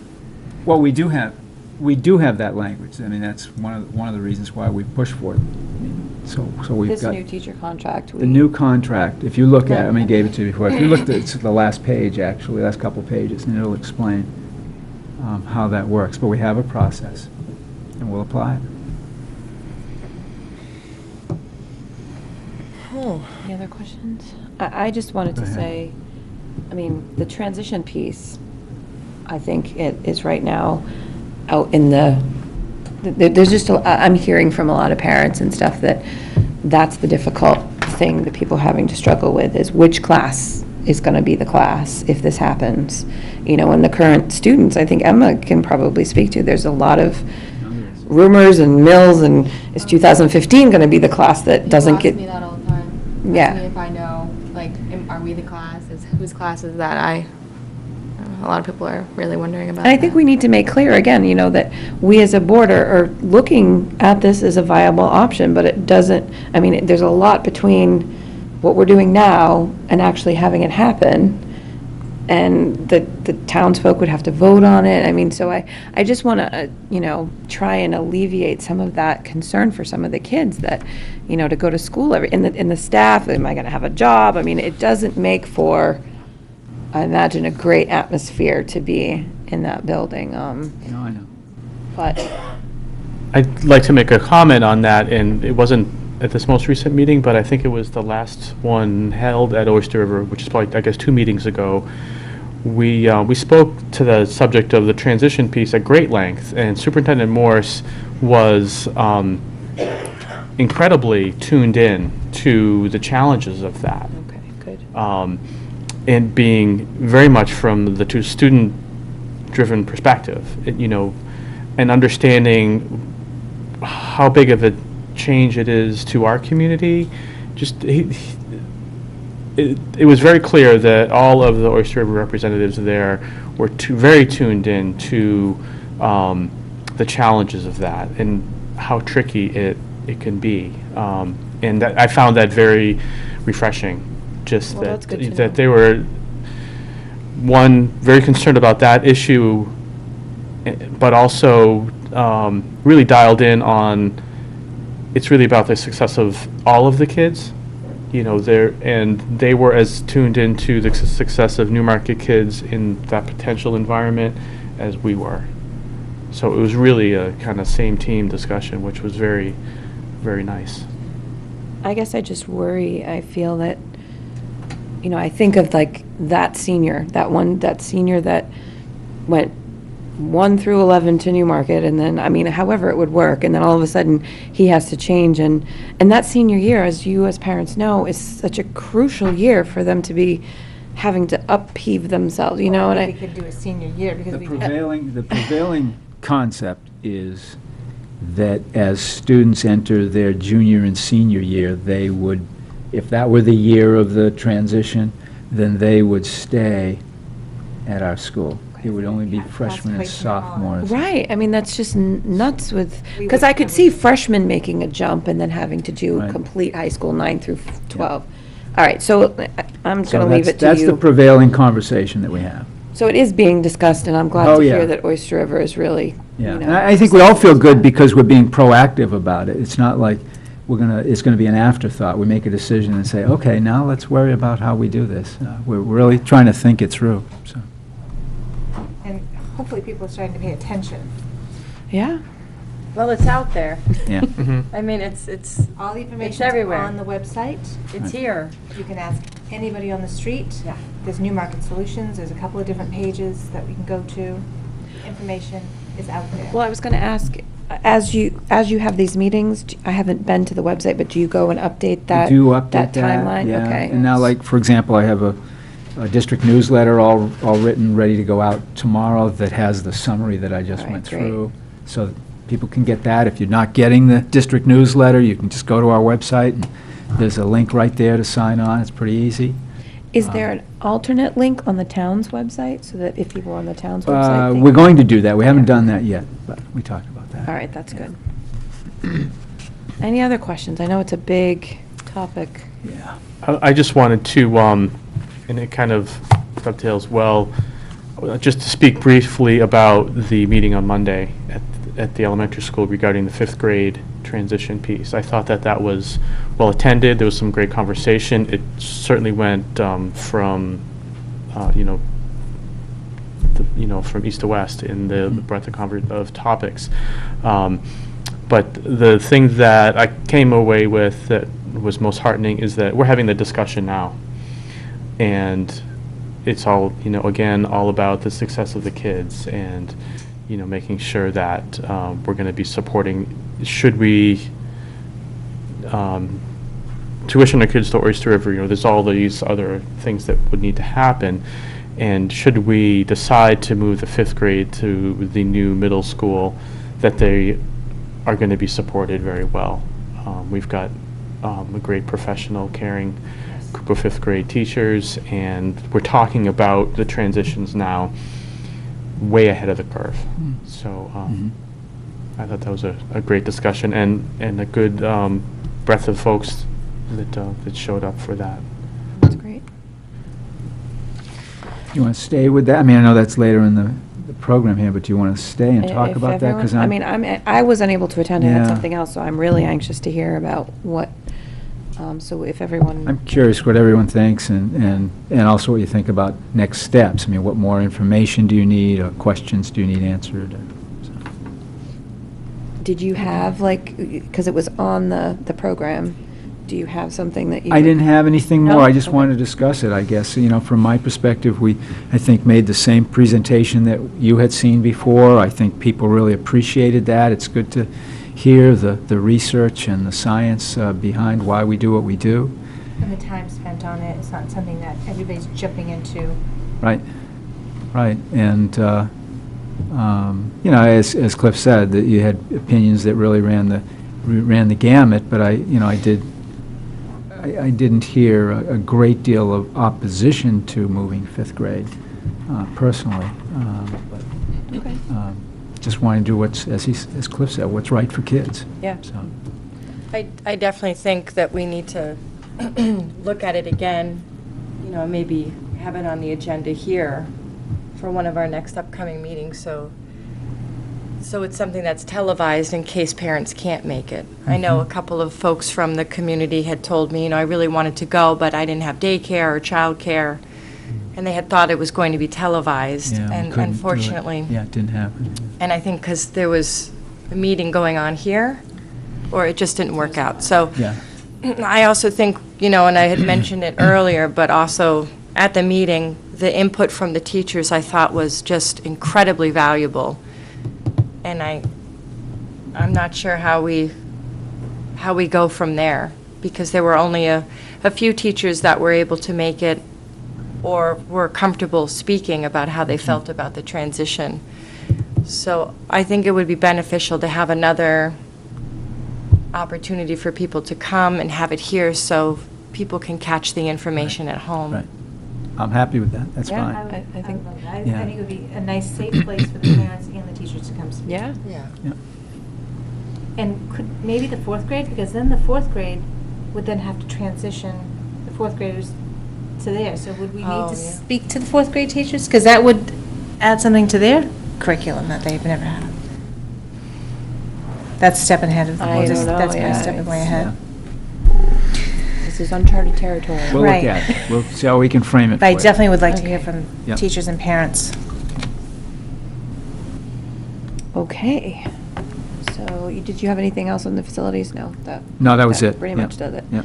Well, we do have that language. I mean, that's one of the reasons why we push for it. I mean, so we've This got new teacher contract. the new contract. If you look at it, I mean, I gave it to you before. If you look at it's the last page, actually, last couple pages, and it'll explain how that works. But we have a process, and we'll apply it. Any other questions? I just wanted Go to ahead. say, I mean, the transition piece, I think it is right now out in there's just, I'm hearing from a lot of parents and stuff that that's the difficult thing that people are having to struggle with, is which class is going to be the class if this happens. And the current students, I think Emma can probably speak to, there's a lot of rumors and mills, and is 2015 going to be the class that doesn't get... People ask me that all the time. Yeah. Ask me if I know, are we the class? Whose class is that? A lot of people are really wondering about And I think we need to make clear, again, that we as a board are looking at this as a viable option, but it doesn't, I mean, there's a lot between what we're doing now and actually having it happen, and the townsfolk would have to vote on it. I mean, so I just want to, try and alleviate some of that concern for some of the kids that, to go to school, in the staff, am I going to have a job? I mean, it doesn't make for, I imagine, a great atmosphere to be in that building. No, I know. But I'd like to make a comment on that, and it wasn't at this most recent meeting, but I think it was the last one held at Oyster River, which is probably, I guess, 2 meetings ago. We spoke to the subject of the transition piece at great length, and Superintendent Morse was incredibly tuned in to the challenges of that. okay, good. and being very much from the two student-driven perspective, and understanding how big of a change it is to our community. It was very clear that all of the Oyster River representatives there were very tuned in to the challenges of that and how tricky it can be. And I found that very refreshing, just Well, that's good to know. that they were, one, very concerned about that issue, but also really dialed in on it's really about the success of all of the kids. And they were as tuned into the success of Newmarket kids in that potential environment as we were. So it was really a kind of same team discussion, which was very, very nice. I guess I just worry, I feel that, I think of like that senior that went 1 through 11 to Newmarket, and then, however it would work, and then all of a sudden, he has to change, and that senior year, as you as parents know, is such a crucial year for them to be having to upheave themselves, and We could do a senior year because The we. prevailing concept is that as students enter their junior and senior year, they would, if that were the year of the transition, then they would stay at our school. It would only be freshmen and sophomores. Right, that's just nuts with, We because would- I could see freshmen making a jump and then having to do Right. complete high school 9 through 12. All right, so I'm So going to leave it to that's the you. prevailing conversation that we have. So it is being discussed, and I'm glad Oh, to yeah. hear that Oyster River is really, Yeah, and I think we all feel good because we're being proactive about it. It's not like it's gonna be an afterthought. We make a decision and say, okay, now let's worry about how we do this. We're really trying to think it through, so. And hopefully people are starting to pay attention. Yeah. Well, it's out there. Yeah. It's All the information is everywhere. on the website. It's here. You can ask anybody on the street. Yeah. There's Newmarket Solutions, there's a couple of different pages that we can go to. The information is out there. Well, I was going to ask, as you have these meetings, I haven't been to the website, but do you go and update that? We do update that. timeline? Yeah. Okay. And now, like, for example, I have a district newsletter all written, ready to go out tomorrow that has the summary that I just All right, went great. through. So people can get that. If you're not getting the district newsletter, you can just go to our website, and there's a link right there to sign on. It's pretty easy. Is there an alternate link on the town's website, so that if people are on the town's website? they We're can- going to do that. We haven't done that yet, but we talked about that. All right, that's good. Any other questions? I know it's a big topic. Yeah. I just wanted to, and it kind of dovetails well, just to speak briefly about the meeting on Monday at the elementary school regarding the 5th grade transition piece. I thought that was well attended. There was some great conversation. It certainly went from from east to west in the breadth of topics. But the thing that I came away with that was most heartening is that we're having the discussion now. And it's all, again, all about the success of the kids and, making sure that we're going to be supporting, should we tuition our kids to Oyster River, there's all these other things that would need to happen. And should we decide to move the 5th grade to the new middle school, that they are going to be supported very well. We've got a great professional, caring group of 5th grade teachers, and we're talking about the transitions now way ahead of the curve. So I thought that was a great discussion and a good breadth of folks that showed up for that. That's great. You want to stay with that? I know that's later in the program here, but do you want to stay and talk If about that? 'Cause everyone- I was unable to attend, I had Yeah. something else, so I'm really anxious to hear about what, so if everyone. I'm curious what everyone thinks and also what you think about next steps. What more information do you need, or questions do you need answered? Did you have, because it was on the program, do you have something that you? I didn't have anything more. No? I just Okay. wanted to discuss it, I guess. From my perspective, we, I think, made the same presentation that you had seen before. I think people really appreciated that. It's good to hear the research and the science behind why we do what we do. And the time spent on it is not something that everybody's jumping into. Right, right. And, you know, as Cliff said, that you had opinions that really ran the gamut, but I didn't hear a great deal of opposition to moving fifth grade, personally. But Okay. just wanting to do what's, as Cliff said, what's right for kids. Yeah. So, I definitely think that we need to look at it again, you know, maybe have it on the agenda here for one of our next upcoming meetings, so it's something that's televised in case parents can't make it. I know a couple of folks from the community had told me, you know, I really wanted to go, but I didn't have daycare or childcare, and they had thought it was going to be televised, yeah, we and couldn't do it. unfortunately. Yeah, it didn't happen. And I think because there was a meeting going on here, or it just didn't work out. So Yeah. I also think, you know, and I had mentioned it earlier, but also at the meeting, the input from the teachers I thought was just incredibly valuable. And I'm not sure how we go from there, because there were only a few teachers that were able to make it or were comfortable speaking about how they felt about the transition. So I think it would be beneficial to have another opportunity for people to come and have it here so people can catch the information at home. Right. I'm happy with that. That's Yeah, fine. I think- love that. I Yeah. think it would be a nice, safe place for the parents and the teachers to come speak. Yeah. Yeah. Yeah. And could, maybe the fourth grade, because then the fourth grade would then have to transition the fourth graders to there. So would we need Oh, to yeah. speak to the fourth grade teachers? Because that would add something to their curriculum that they've never had. That's stepping ahead of, I don't know, that's my yeah, stepping way it's- ahead. This is uncharted territory. We'll Right. look at it. We'll see how we can frame it But I for you. definitely would like to hear Okay. from Yep. teachers and parents. Okay. So, did you have anything else on the facilities? No, No, that was it. pretty Yeah. much does it. Yep.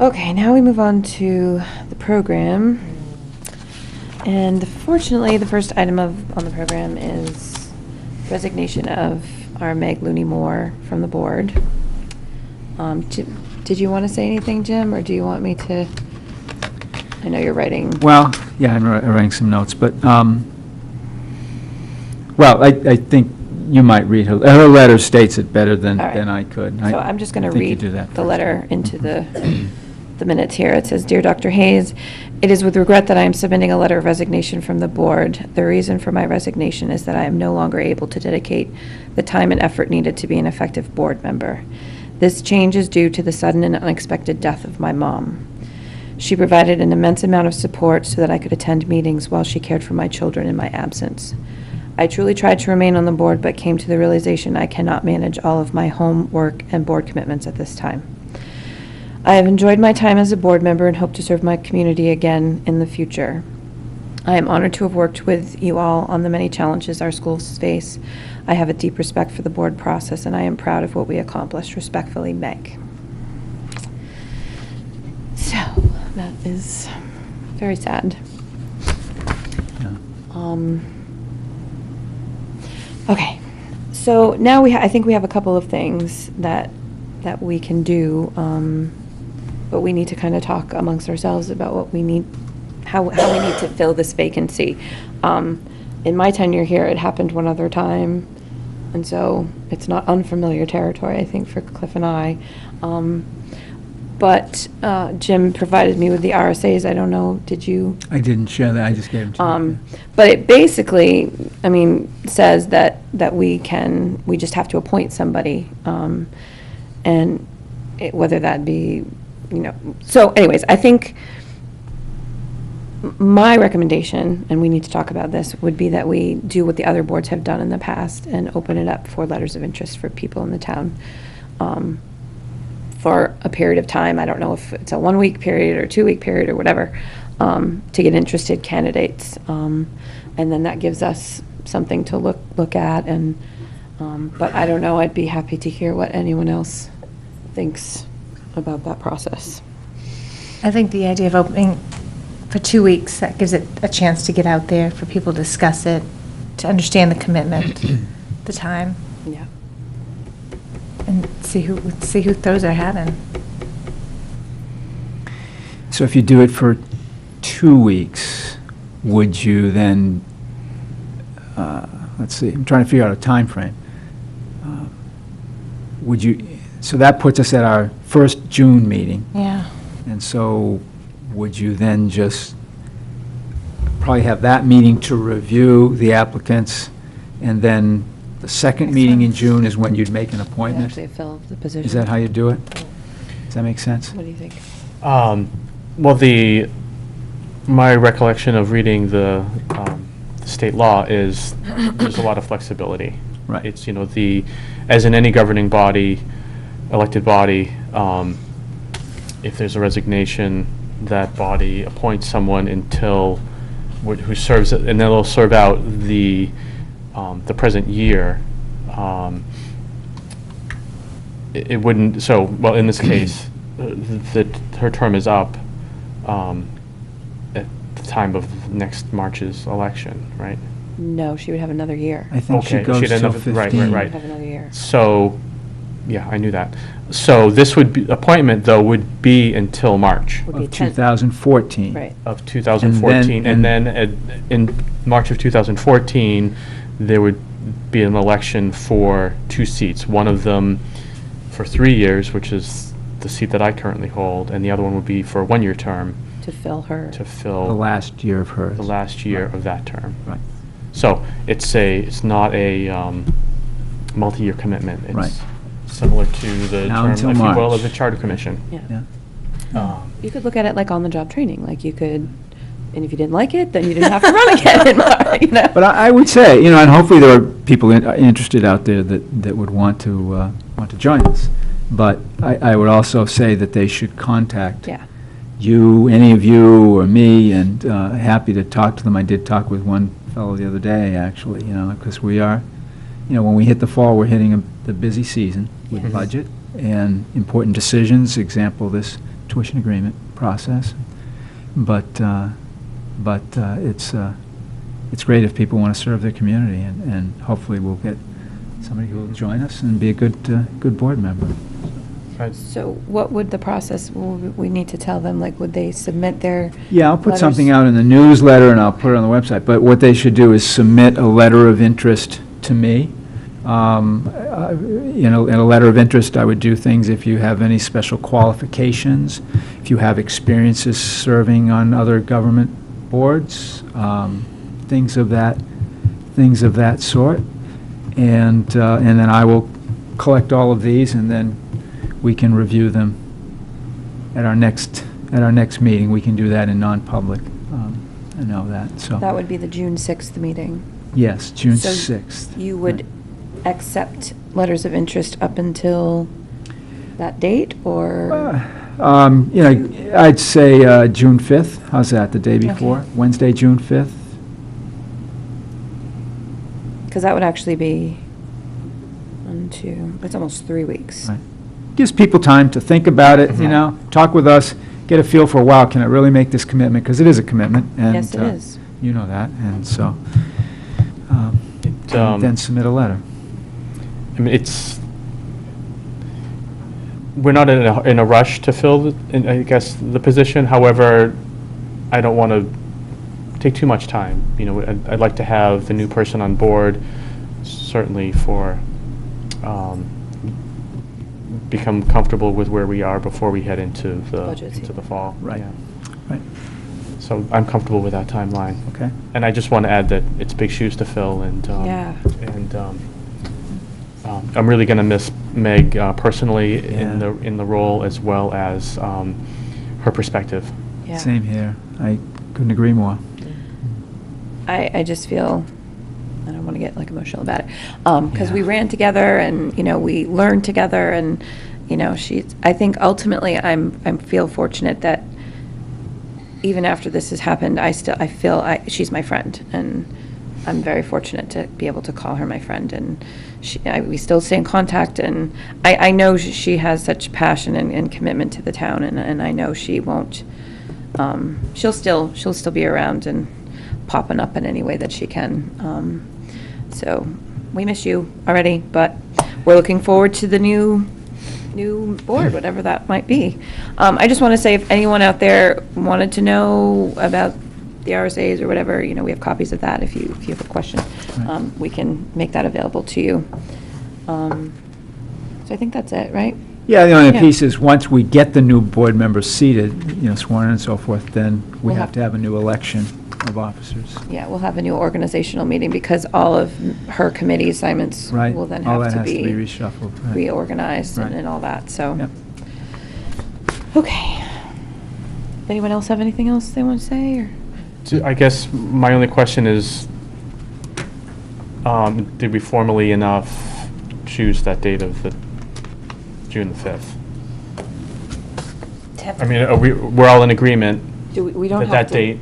Okay, now we move on to the program. And fortunately, the first item on the program is resignation of our Meg Looney Moore from the board. Did you want to say anything, Jim, or do you want me to? I know you're writing. Well, yeah, I'm writing some notes, but, well, I think you might read her letter states it better than All right. I could. So I'm just going to think you read do that the first. letter into the minutes here. It says, "Dear Dr. Hayes, it is with regret that I am submitting a letter of resignation from the board. The reason for my resignation is that I am no longer able to dedicate the time and effort needed to be an effective board member. This change is due to the sudden and unexpected death of my mom. She provided an immense amount of support so that I could attend meetings while she cared for my children in my absence. I truly tried to remain on the board, but came to the realization I cannot manage all of my home, work, and board commitments at this time. I have enjoyed my time as a board member and hope to serve my community again in the future. I am honored to have worked with you all on the many challenges our schools face. I have a deep respect for the board process, and I am proud of what we accomplished. Respectfully, Meg." So, that is very sad. Yeah. Okay, so now I think we have a couple of things that we can do, but we need to kind of talk amongst ourselves about what we need, how we need to fill this vacancy. In my tenure here, it happened one other time, and so it's not unfamiliar territory, I think, for Cliff and I. But Jim provided me with the RSAs. I don't know, did you? I didn't share that, I just gave them to you. But it basically, I mean, says that we just have to appoint somebody, and whether that be, so anyways, I think my recommendation, and we need to talk about this, would be that we do what the other boards have done in the past and open it up for letters of interest for people in the town. For a period of time, I don't know if it's a 1-week period or 2-week period or whatever, to get interested candidates. And then that gives us something to look at, and, but I don't know, I'd be happy to hear what anyone else thinks about that process. I think the idea of opening for 2 weeks, that gives it a chance to get out there, for people to discuss it, to understand the commitment, the time, Yeah. and see who throws their hat in. So if you do it for 2 weeks, would you then, let's see, I'm trying to figure out a time frame. Would you, so that puts us at our first June meeting. Yeah. And so would you then just probably have that meeting to review the applicants, and then the second meeting in June is when you'd make an appointment? Actually fill the position. Is that how you do it? Does that make sense? What do you think? Well, my recollection of reading the state law is there's a lot of flexibility. Right. It's, as in any governing body, elected body, if there's a resignation, that body appoints someone until, who serves, and then they'll serve out the present year. It wouldn't, so, well, in this case, her term is up at the time of next March's election, right? No, she would have another year. I think she Okay, goes she'd till end 15. up- right, right. Have another year. So, yeah, I knew that. So this would be, appointment, though, would be until March Would be Of 10 2014. Right. of 2014. And then in March of 2014, there would be an election for 2 seats. One of them for 3 years, which is the seat that I currently hold, and the other one would be for a 1-year term To fill her. to The fill last year of hers. the last year Right. of that term. Right. So it's not a multi-year commitment. Right. It's similar to the Now term, until if you will, March. of the Charter Commission. Yeah. Yeah. You could look at it like on-the-job training, like you could, and if you didn't like it, then you didn't have to run again in March, you know? But I would say, and hopefully there are people interested out there that would want to join us. But I would also say that they should contact Yeah. you, any of you, or me, and happy to talk to them. I did talk with one fellow the other day, actually, because we are, when we hit the fall, we're hitting the busy season with Yes. budget and important decisions, example, this tuition agreement process. But it's great if people want to serve their community, and hopefully we'll get somebody who will join us and be a good board member. Right. So what would the process, we need to tell them, like, would they submit their Yeah, I'll put something letters? out in the newsletter, and I'll put it on the website, but what they should do is submit a letter of interest to me. In a letter of interest, I would do things if you have any special qualifications, if you have experiences serving on other government boards, things of that sort. And then I will collect all of these, and then we can review them at our next meeting. We can do that in non-public. I know that, so. That would be the June 6th meeting. Yes, June So 6th. You would accept letters of interest up until that date, or? I'd say June 5th. How's that, the day before? Okay. Wednesday, June 5th? Because that would actually be 1, 2, it's almost 3 weeks. Right. Gives people time to think about it, talk with us, get a feel for, wow, can I really make this commitment? Because it is a commitment. And, Yes, it is. You know that, and so, um, then submit a letter. I mean, we're not in a rush to fill, I guess, the position. However, I don't want to take too much time. I'd like to have the new person on board, certainly for, become comfortable with where we are before we head into Budget the season. fall. Right. Yeah. Right. So I'm comfortable with that timeline. Okay. And I just want to add that it's big shoes to fill, and Yeah. I'm really going to miss Meg personally in Yeah. the role, as well as her perspective. Yeah. Same here. I couldn't agree more. I just feel, I don't want to get like emotional about it, because we ran together, and, we learned together, and, I think ultimately I feel fortunate that even after this has happened, I feel she's my friend, and I'm very fortunate to be able to call her my friend, and we still stay in contact, and I know she has such passion and commitment to the town, and I know she won't, she'll still be around and popping up in any way that she can. So we miss you already, but we're looking forward to the new new board, whatever that might be. I just want to say, if anyone out there wanted to know about the RSAs or whatever, we have copies of that if you have a question. Right. We can make that available to you. So I think that's it, right? Yeah, the only Yeah. piece is, once we get the new board members seated, sworn in and so forth, then we We'll have have- to have a new election of officers. Yeah, we'll have a new organizational meeting because all of her committee assignments Right? will then All have that to has to be be reshuffled. Right. reorganized Right. and all that, so. Yep. Okay. Anyone else have anything else they want to say, or? I guess my only question is, did we formally enough choose that date of the June the 5th? I mean, we're all in agreement We don't that have that to. date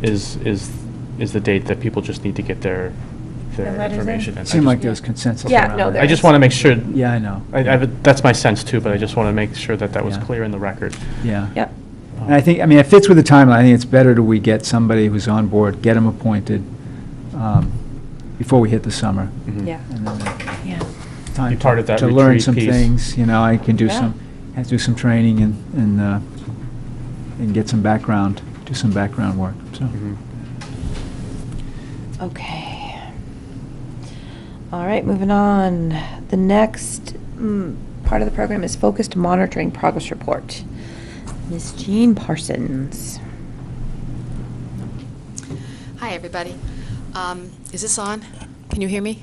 is the date that people just need to get their letters in? information in. Seemed like there was consensus Yeah, around no, that. there I just want to make sure, Yeah, I know. that's my sense too, but I just want to make sure that was Yeah. clear in the record. Yeah. Yep. And I think, it fits with the timeline. I think it's better that we get somebody who's on board, get them appointed before we hit the summer. Mhm. Yeah, And then yeah. time Be part of that to learn retreat some piece. things, I can do Yeah. have to do some training and get some background, do some background work, so. Mhm. Okay. All right, moving on. The next part of the program is Focused Monitoring Progress Report. Ms. Jean Parsons. Hi, everybody. Is this on? Can you hear me?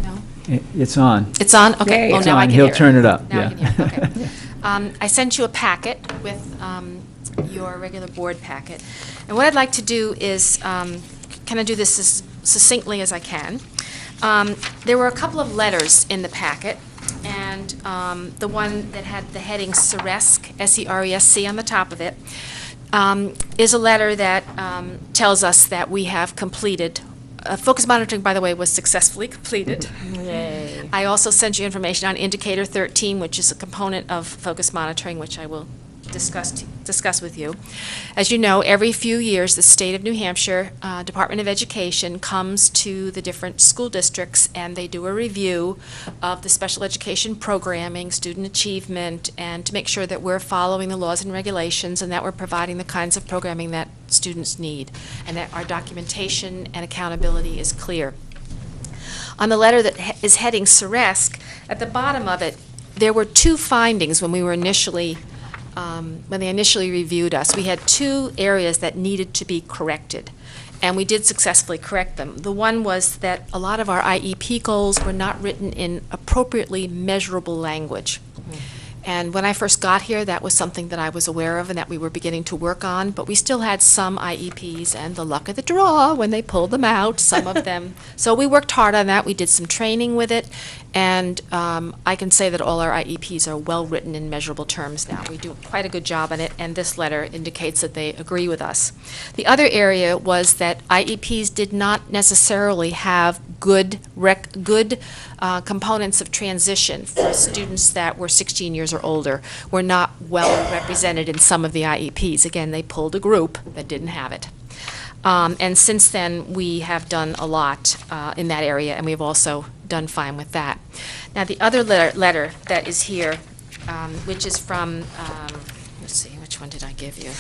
No? It's on. It's on? Okay. Yay. Oh, It's now I on. can He'll hear it. turn it up, Now I yeah. can hear it, okay. I sent you a packet with your regular board packet. And what I'd like to do is kind of do this as succinctly as I can. There were a couple of letters in the packet, and the one that had the heading SERESC, S-E-R-E-S-C, on the top of it, is a letter that tells us that we have completed. Focus monitoring, by the way, was successfully completed. Yay. I also sent you information on Indicator 13, which is a component of focus monitoring, which I will discuss with you. As you know, every few years, the state of New Hampshire Department of Education comes to the different school districts, and they do a review of the special education programming, student achievement, and to make sure that we're following the laws and regulations and that we're providing the kinds of programming that students need, and that our documentation and accountability is clear. On the letter that is heading SERESC, at the bottom of it, there were two findings when we were initially when they initially reviewed us. We had two areas that needed to be corrected, and we did successfully correct them. The one was that a lot of our IEP goals were not written in appropriately measurable language. And when I first got here, that was something that I was aware of and that we were beginning to work on, but we still had some IEPs, and the luck of the draw, when they pulled them out, some of them. So we worked hard on that. We did some training with it, and I can say that all our IEPs are well-written in measurable terms now. We do quite a good job on it, and this letter indicates that they agree with us. The other area was that IEPs did not necessarily have good components of transition for students that were 16 years or older, were not well represented in some of the IEPs. Again, they pulled a group that didn't have it. And since then, we have done a lot in that area, and we've also done fine with that. Now, the other letter that is here, which is from, let's see, which one did I give you?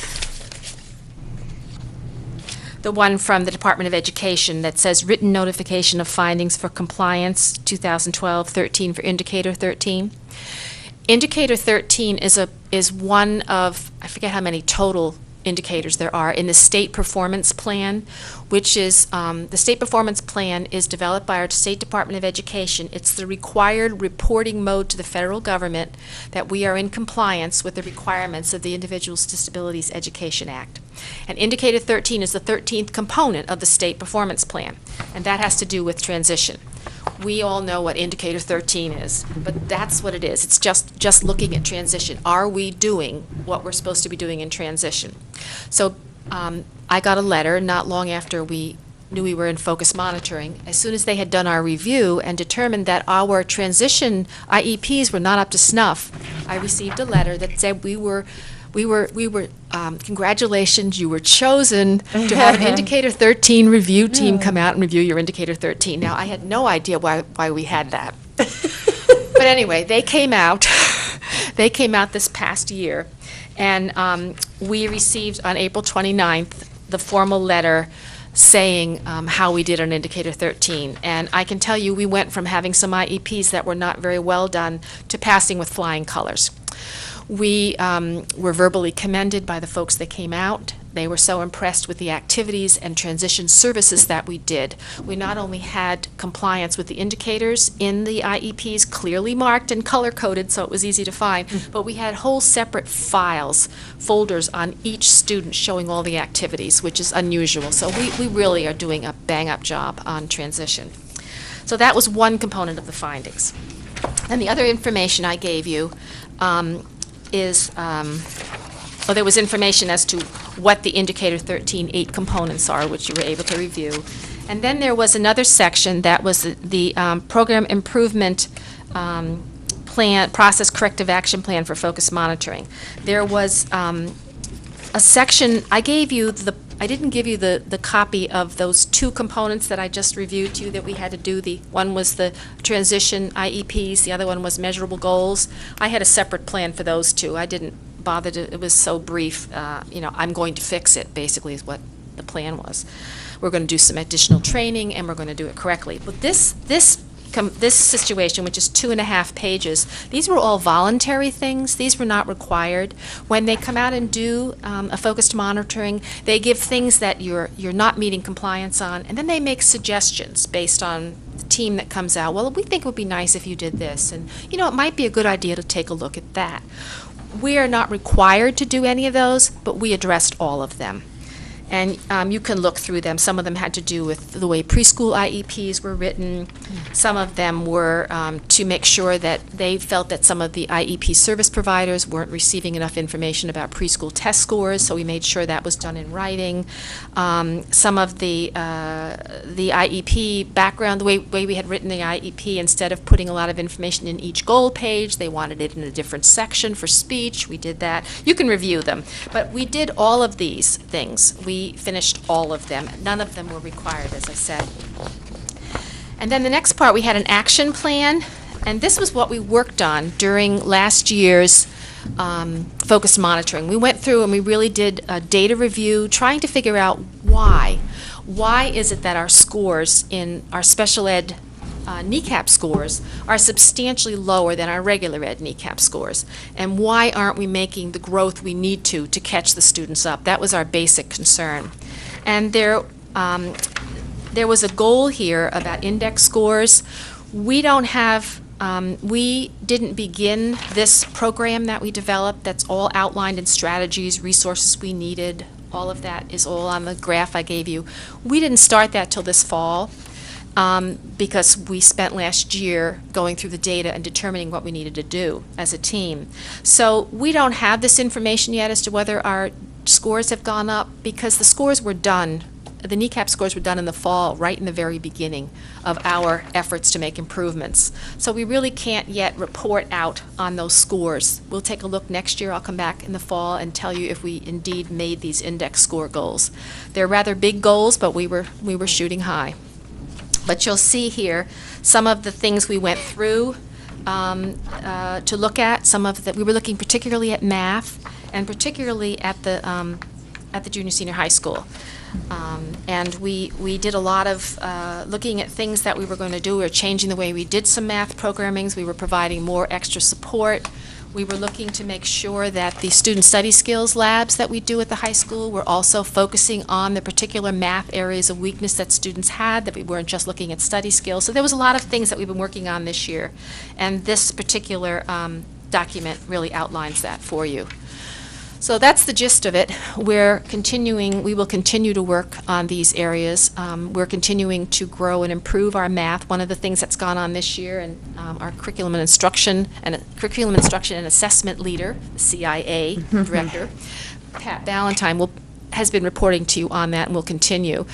The one from the Department of Education that says written notification of findings for compliance, 2012-13 for Indicator 13. Indicator 13 is one of, I forget how many total indicators there are in the state performance plan, which is, the state performance plan is developed by our State Department of Education. It's the required reporting mode to the federal government that we are in compliance with the requirements of the Individuals with Disabilities Education Act. And Indicator 13 is the 13th component of the state performance plan, and that has to do with transition. We all know what Indicator 13 is, but that's what it is. It's just looking at transition. Are we doing what we're supposed to be doing in transition? So I got a letter not long after we knew we were in focus monitoring. As soon as they had done our review and determined that our transition IEPs were not up to snuff, I received a letter that said we were congratulations, you were chosen to have an Indicator 13 review team come out and review your Indicator 13. Now, I had no idea why we had that. But anyway, they came out, they came out this past year, and we received on April 29th the formal letter saying how we did on Indicator 13. And I can tell you, we went from having some IEPs that were not very well done to passing with flying colors. We were verbally commended by the folks that came out. They were so impressed with the activities and transition services that we did. We not only had compliance with the indicators in the IEPs clearly marked and color-coded so it was easy to find, but we had whole separate files, folders on each student showing all the activities, which is unusual. So we really are doing a bang-up job on transition. So that was one component of the findings. And the other information I gave you is, well, there was information as to what the Indicator 13.8 components are, which you were able to review. And then there was another section that was the Program Improvement Plan, Process Corrective Action Plan for Focused Monitoring. There was a section, I didn't give you the copy of those two components that I just reviewed to you that we had to do. One was the transition IEPs, the other one was measurable goals. I had a separate plan for those two. I didn't bother to, it was so brief, I'm going to fix it, basically is what the plan was. We're going to do some additional training and we're going to do it correctly. But this situation, which is 2.5 pages, these were all voluntary things. These were not required. When they come out and do a focused monitoring, they give things that you're not meeting compliance on, and then they make suggestions based on the team that comes out. Well, we think it would be nice if you did this, and it might be a good idea to take a look at that. We are not required to do any of those, but we addressed all of them. And you can look through them. Some of them had to do with the way preschool IEPs were written. Some of them were to make sure that they felt that some of the IEP service providers weren't receiving enough information about preschool test scores, so we made sure that was done in writing. Some of the IEP background, the way we had written the IEP, instead of putting a lot of information in each goal page, they wanted it in a different section for speech. We did that. You can review them. But we did all of these things. We finished all of them. None of them were required, as I said. And then the next part, we had an action plan, and this was what we worked on during last year's focused monitoring. We went through and we really did a data review, trying to figure out why. Why is it that our scores in our special ed NECAP scores are substantially lower than our regular ed NECAP scores, and why aren't we making the growth we need to catch the students up? That was our basic concern. And there was a goal here about index scores. We don't have, we didn't begin this program that we developed that's all outlined in strategies, resources we needed. All of that is all on the graph I gave you. We didn't start that till this fall. Because we spent last year going through the data and determining what we needed to do as a team. So we don't have this information yet as to whether our scores have gone up, because the scores were done, the NECAP scores were done in the fall, right in the very beginning of our efforts to make improvements. So we really can't yet report out on those scores. We'll take a look next year. I'll come back in the fall and tell you if we indeed made these index score goals. They're rather big goals, but we were shooting high. But you'll see here some of the things we went through to look at. Some of that we were looking particularly at math, and particularly at the junior senior high school. And we did a lot of looking at things that we were going to do. We were changing the way we did some math programmings. We were providing more extra support. We were looking to make sure that the student study skills labs that we do at the high school were also focusing on the particular math areas of weakness that students had, that we weren't just looking at study skills. So there was a lot of things that we've been working on this year, and this particular document really outlines that for you. So that's the gist of it. We will continue to work on these areas. We're continuing to grow and improve our math. One of the things that's gone on this year, and our curriculum and instruction and assessment leader, the CIA director, Pat Ballantyne, has been reporting to you on that and will continue.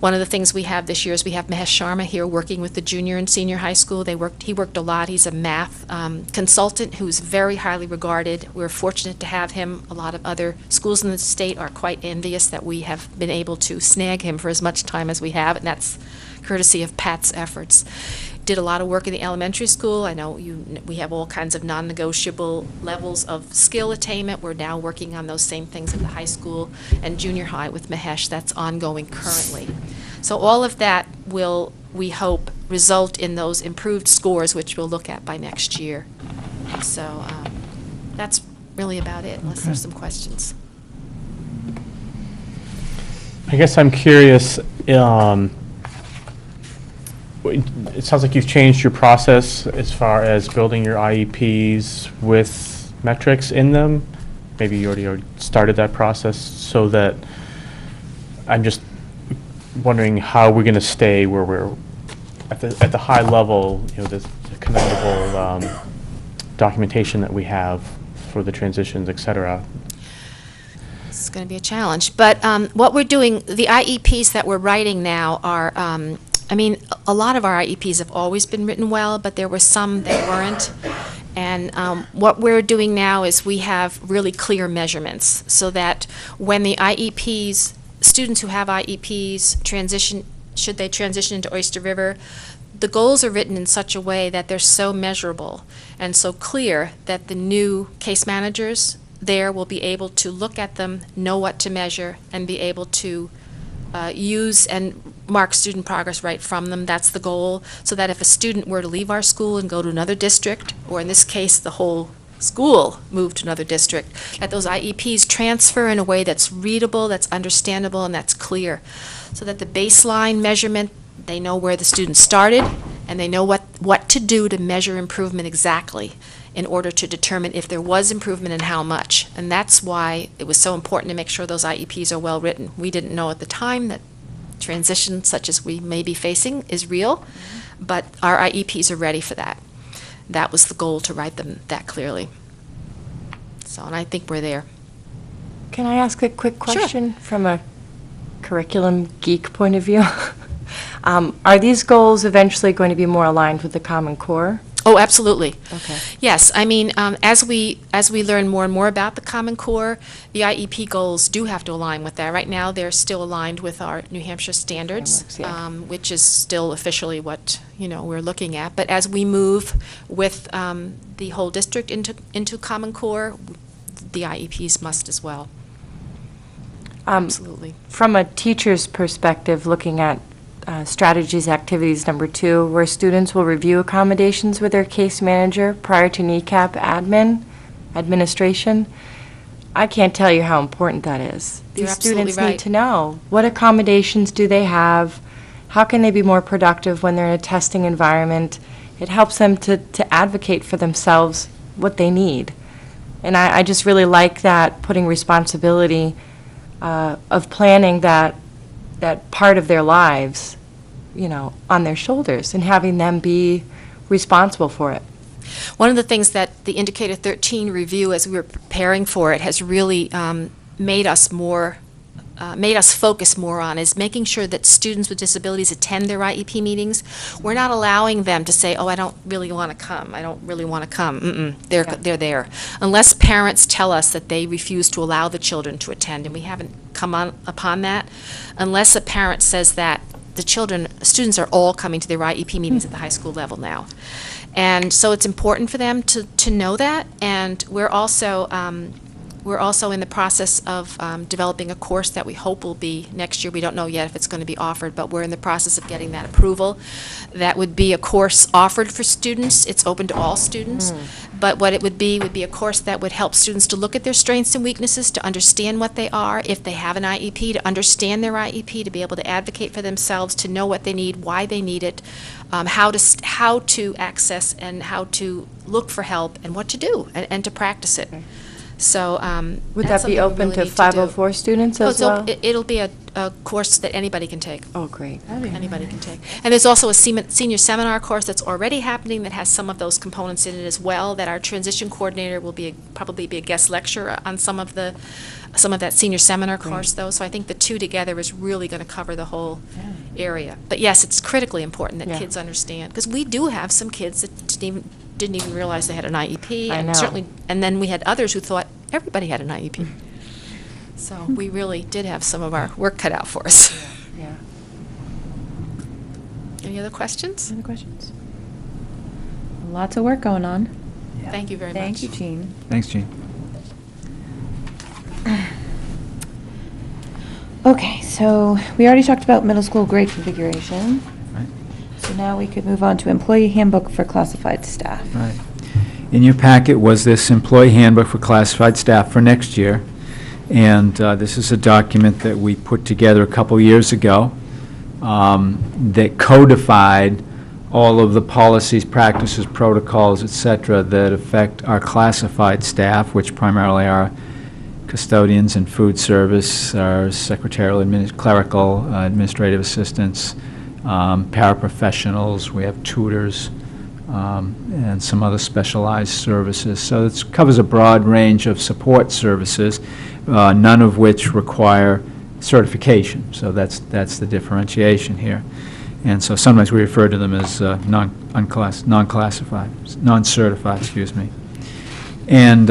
One of the things we have this year is we have Mahesh Sharma here working with the junior and senior high school. He worked a lot. He's a math consultant who's very highly regarded. We're fortunate to have him. A lot of other schools in the state are quite envious that we have been able to snag him for as much time as we have, and that's courtesy of Pat's efforts. did a lot of work in the elementary school. I know we have all kinds of non-negotiable levels of skill attainment. We're now working on those same things at the high school and junior high with Mahesh. That's ongoing currently. So all of that will, we hope, result in those improved scores, which we'll look at by next year. So that's really about it, unless there's some questions. I guess I'm curious, it sounds like you've changed your process as far as building your IEPs with metrics in them. Maybe you already started that process, so that I'm just wondering how we're going to stay where we're at the high level, the commendable documentation that we have for the transitions, et cetera. It's going to be a challenge. But what we're doing, the IEPs that we're writing now are, a lot of our IEPs have always been written well, but there were some that weren't. And what we're doing now is we have really clear measurements, so that when the IEPs, students who have IEPs should they transition into Oyster River, the goals are written in such a way that they're so measurable and so clear that the new case managers there will be able to look at them, know what to measure, and be able to use and mark student progress right from them. That's the goal, so that if a student were to leave our school and go to another district, or in this case the whole school moved to another district, that those IEPs transfer in a way that's readable, that's understandable, and that's clear, so that the baseline measurement, they know where the student started, and they know what to do to measure improvement exactly in order to determine if there was improvement and how much. And that's why it was so important to make sure those IEPs are well written. We didn't know at the time that transition such as we may be facing is real, but our IEPs are ready for that. That was the goal, to write them that clearly. So, and I think we're there. Can I ask a quick question from a curriculum geek point of view? Are these goals eventually going to be more aligned with the Common Core? Oh, absolutely. Okay. Yes, as we learn more and more about the Common Core, the IEP goals do have to align with that. Right now, they're still aligned with our New Hampshire standards, Frameworks, which is still officially what we're looking at. But as we move with the whole district into Common Core, the IEPs must as well. Absolutely. From a teacher's perspective, looking at strategies activities number 2, where students will review accommodations with their case manager prior to NECAP administration. I can't tell you how important that is. You're These absolutely students right. need to know, what accommodations do they have? How can they be more productive when they're in a testing environment? It helps them to advocate for themselves what they need. And I just really like that, putting responsibility of planning that part of their lives, on their shoulders, and having them be responsible for it. One of the things that the Indicator 13 review, as we were preparing for it, has really made us focus more on is making sure that students with disabilities attend their IEP meetings. We're not allowing them to say, "Oh, I don't really want to come. I don't really want to come." They're there. Unless parents tell us that they refuse to allow the children to attend, and we haven't come upon that. Unless a parent says that, students are all coming to their IEP meetings at the high school level now. And so it's important for them to know that, and we're also in the process of developing a course that we hope will be next year. We don't know yet if it's going to be offered, but we're in the process of getting that approval. That would be a course offered for students. It's open to all students. But what it would be a course that would help students to look at their strengths and weaknesses, to understand what they are, if they have an IEP, to understand their IEP, to be able to advocate for themselves, to know what they need, why they need it, how to access and how to look for help, and what to do, and to practice it. So Would that's that be something we open really to need do. 504 students as well? It'll be a course that anybody can take. Oh, great. Anybody can take. And there's also a senior seminar course that's already happening that has some of those components in it as well, that our transition coordinator will probably be a guest lecturer on some of that senior seminar course, though. So I think the two together is really going to cover the whole area. But yes, it's critically important that kids understand, because we do have some kids that didn't even realize they had an IEP. I know. And then we had others who thought everybody had an IEP. So we really did have some of our work cut out for us. Yeah. Any other questions? Other questions? Lots of work going on. Thank you very much. Thank you, Jean. Thanks, Jean. Okay, so we already talked about middle school grade configuration. Right. So now we could move on to employee handbook for classified staff. Right. In your packet was this employee handbook for classified staff for next year. And this is a document that we put together a couple years ago that codified all of the policies, practices, protocols, et cetera, that affect our classified staff, which primarily are custodians and food service, our secretarial, clerical, administrative assistants, paraprofessionals, we have tutors, and some other specialized services. So it covers a broad range of support services, none of which require certification. So that's the differentiation here. And so sometimes we refer to them as non-classified, non-certified, excuse me. And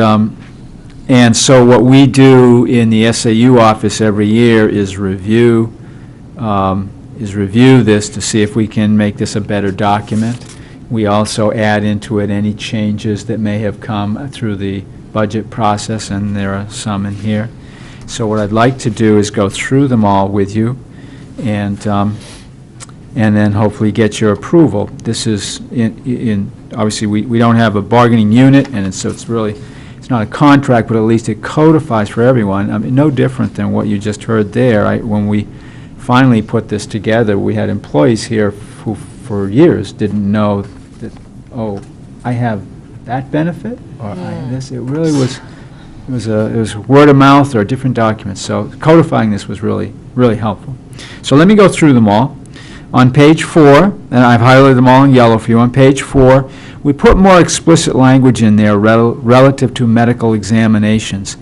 so what we do in the SAU office every year is review this to see if we can make this a better document. We also add into it any changes that may have come through the budget process, and there are some in here. So what I'd like to do is go through them all with you, and then hopefully get your approval. This is obviously we don't have a bargaining unit, and so it's not a contract, but at least it codifies for everyone. I mean, no different than what you just heard there. When we finally put this together, we had employees here who for years didn't know that, oh, I have that benefit, or I have this. It really was, it was word of mouth or different documents. So codifying this was really, really helpful. So let me go through them all. On page 4, and I've highlighted them all in yellow for you, on page 4, we put more explicit language in there relative to medical examinations.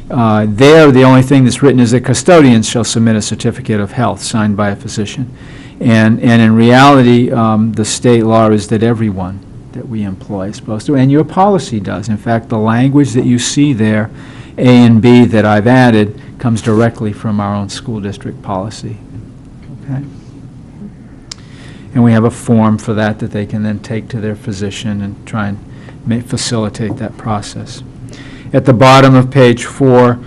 There, the only thing that's written is that custodians shall submit a certificate of health signed by a physician. And in reality, the state law is that everyone that we employ is supposed to, and your policy does. In fact, the language that you see there, A and B, that I've added, comes directly from our own school district policy. Okay? And we have a form for that they can then take to their physician and try and facilitate that process. At the bottom of page 4,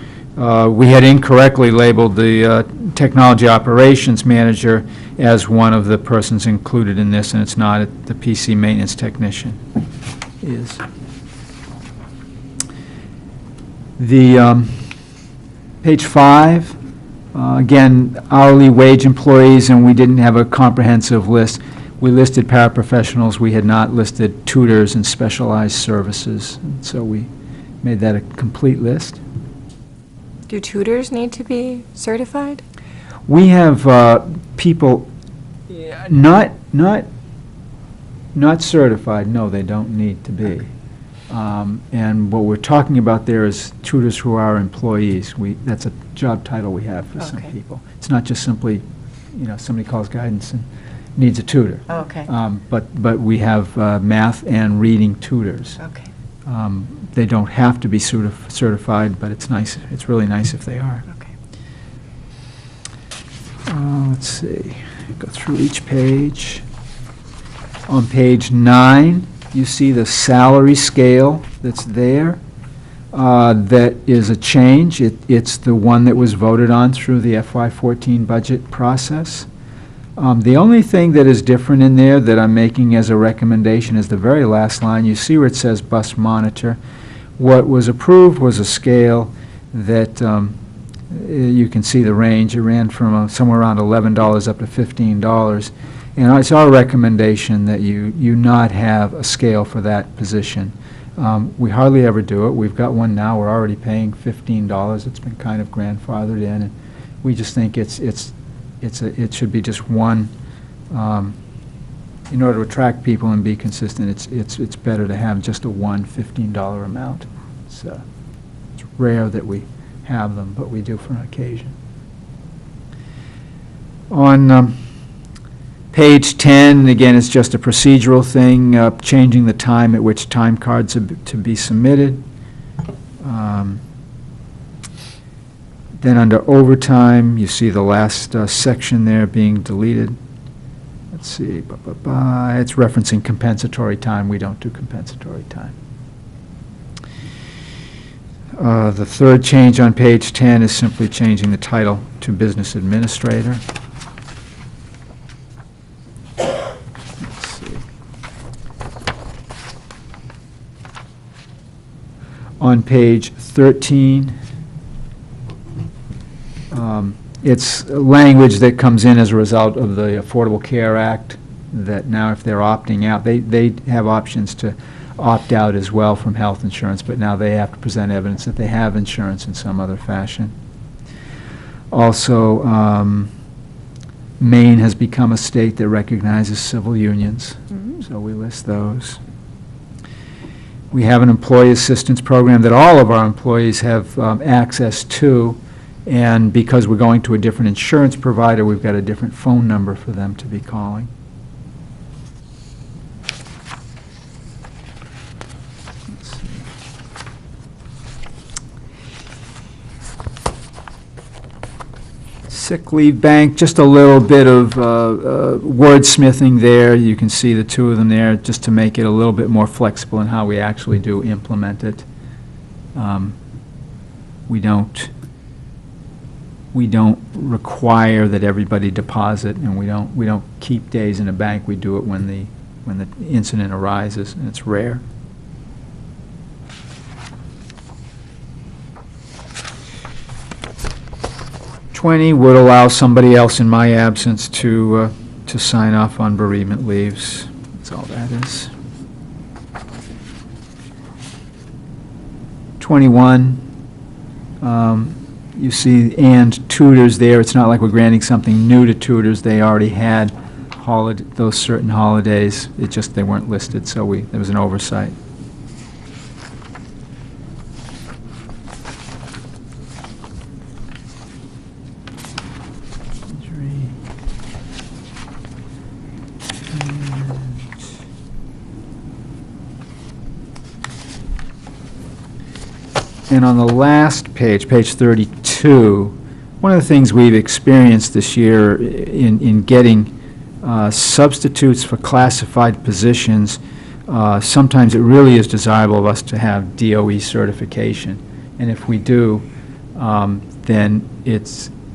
we had incorrectly labeled the technology operations manager as one of the persons included in this, and it's not. The PC maintenance technician is. The page 5, again, hourly wage employees, and we didn't have a comprehensive list. We listed paraprofessionals. We had not listed tutors and specialized services, and so we made that a complete list. Do tutors need to be certified? We have people not certified. No, they don't need to be. And what we're talking about there is tutors who are employees. That's a job title we have for some people. It's not just simply, somebody calls guidance and needs a tutor. Okay. But we have math and reading tutors. Okay. They don't have to be certified, but it's nice. It's really nice if they are. Okay. Let's see. Go through each page. On page 9, you see the salary scale that's there. That is a change. It's the one that was voted on through the FY14 budget process. The only thing that is different in there that I'm making as a recommendation is the very last line. You see where it says bus monitor. What was approved was a scale that you can see the range. It ran from somewhere around $11 up to $15. And it's our recommendation that you not have a scale for that position. We hardly ever do it. We've got one now. We're already paying $15. It's been kind of grandfathered in, and we just think it should be just one. In order to attract people and be consistent, it's better to have just a one $15 amount. It's rare that we have them, but we do for an occasion. On page 10, again, it's just a procedural thing, changing the time at which time cards are to be submitted. Then under overtime, you see the last section there being deleted. let's see, it's referencing compensatory time. We don't do compensatory time. The third change on page 10 is simply changing the title to business administrator. Let's see. On page 13, it's language that comes in as a result of the Affordable Care Act, that now if they're opting out, they have options to opt out as well from health insurance, but now they have to present evidence that they have insurance in some other fashion. Also, Maine has become a state that recognizes civil unions, so we list those. We have an employee assistance program that all of our employees have access to, and because we're going to a different insurance provider, we've got a different phone number for them to be calling. Sick leave bank, just a little bit of wordsmithing there. You can see the two of them there, just to make it a little bit more flexible in how we actually do implement it. We don't require that everybody deposit, and we don't keep days in a bank. We do it when the incident arises, and it's rare. Would allow somebody else in my absence to sign off on bereavement leaves. That's all that is. 21, you see and tutors there. It's not like we're granting something new to tutors. They already had those certain holidays. It just they weren't listed, so there was an oversight. And on the last page, page 32, one of the things we've experienced this year in getting substitutes for classified positions, sometimes it really is desirable of us to have DOE certification. And if we do, then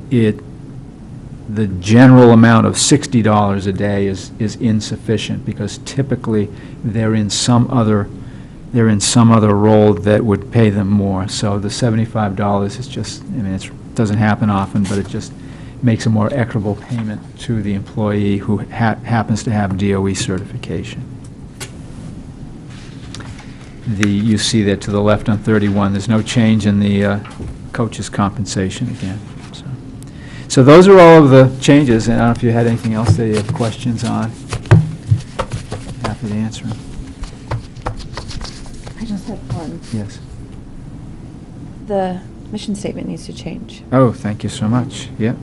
the general amount of $60 a day is insufficient, because typically they're in some other role that would pay them more. So the $75 is just, it doesn't happen often, but it just makes a more equitable payment to the employee who happens to have DOE certification. You see that to the left on 31, there's no change in the coach's compensation again. So those are all of the changes, and I don't know if you had anything else that you have questions on. Happy to answer them. I just had one. Yes. The mission statement needs to change. Oh, thank you so much. Yeah.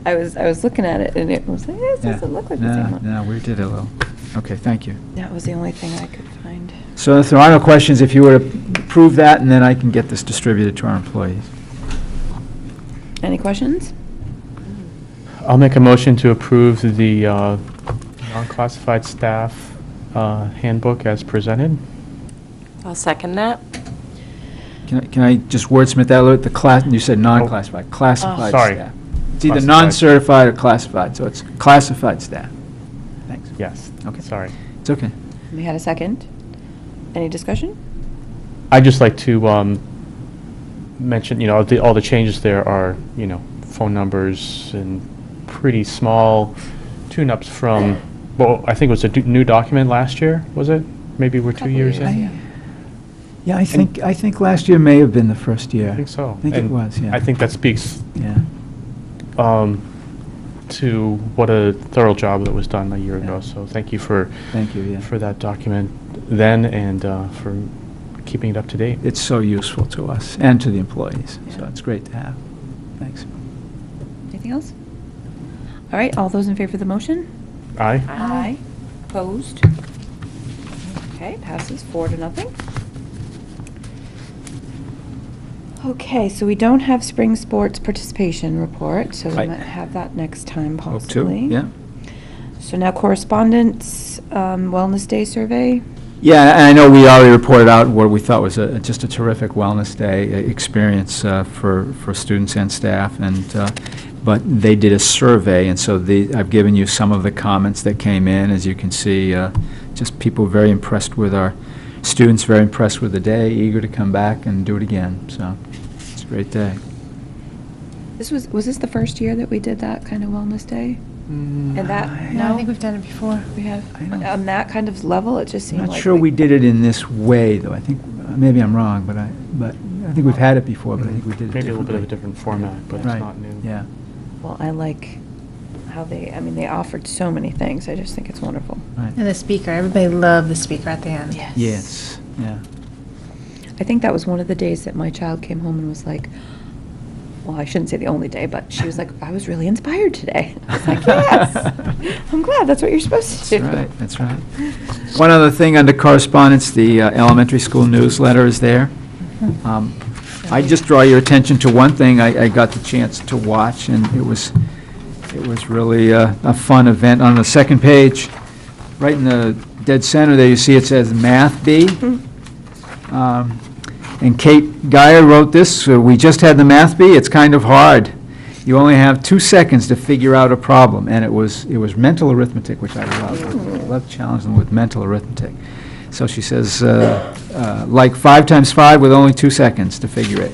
I was looking at it, and it was like, this doesn't look like the same one. No, we did a little. Okay, thank you. That was the only thing I could find. So if there are no questions, if you were to approve that, and then I can get this distributed to our employees. Any questions? I'll make a motion to approve the non-classified staff handbook as presented. I'll second that. Can I just wordsmith that a little bit? You said non-classified, classified Sorry. staff. It's either Classified. non-certified or classified, so it's classified staff. Thanks. Yes. Okay. Sorry. It's okay. We had a second. Any discussion? I'd just like to mention, all the changes there are, phone numbers and pretty small tune-ups from, well, I think it was a new document last year, was it? Maybe we're 2 years in? Yeah, I think last year may have been the first year. I think so. I think it was, yeah. I think that speaks Yeah. to what a thorough job that was done a year ago. So thank you for that document then, and for keeping it up to date. It's so useful to us and to the employees, so it's great to have. Thanks. Anything else? All right, all those in favor of the motion? Aye. Aye. Opposed? Okay, passes 4-0. Okay, so we don't have spring sports participation report, so we might have that next time Hope to, possibly. yeah. So now correspondence, Wellness Day survey. Yeah, and I know we already reported out what we thought was just a terrific Wellness Day experience for students and staff, and but they did a survey, and so I've given you some of the comments that came in. As you can see, just people very impressed with our students, very impressed with the day, eager to come back and do it again. So it's a great day. Was this the first year that we did that kind of Wellness Day? And that, No, I think we've done it before. we have, I don't- on that kind of level, it just I'm seemed not like. sure we did it in this way, though. I think, maybe I'm wrong, but I think we've had it before, but I think we did it Maybe a little bit of a differently. different format, but it's Right, not new. yeah. Well, I like how they offered so many things. I just think it's wonderful. Right. And the speaker, everybody loved the speaker at the end. Yes, yeah. I think that was one of the days that my child came home and was like, well, I shouldn't say the only day, but she was like, I was really inspired today. I was like, yes, I'm glad, that's what you're supposed to do. That's right, that's right. One other thing under correspondence, the elementary school newsletter is there. I just draw your attention to one thing I got the chance to watch, and it was really a fun event. On the second page, right in the dead center there, you see it says Math Bee. And Kate Geyer wrote this, we just had the Math Bee, it's kind of hard. You only have 2 seconds to figure out a problem, and it was mental arithmetic, which I love. I love challenging them with mental arithmetic. So she says, like 5 times 5 with only 2 seconds to figure it.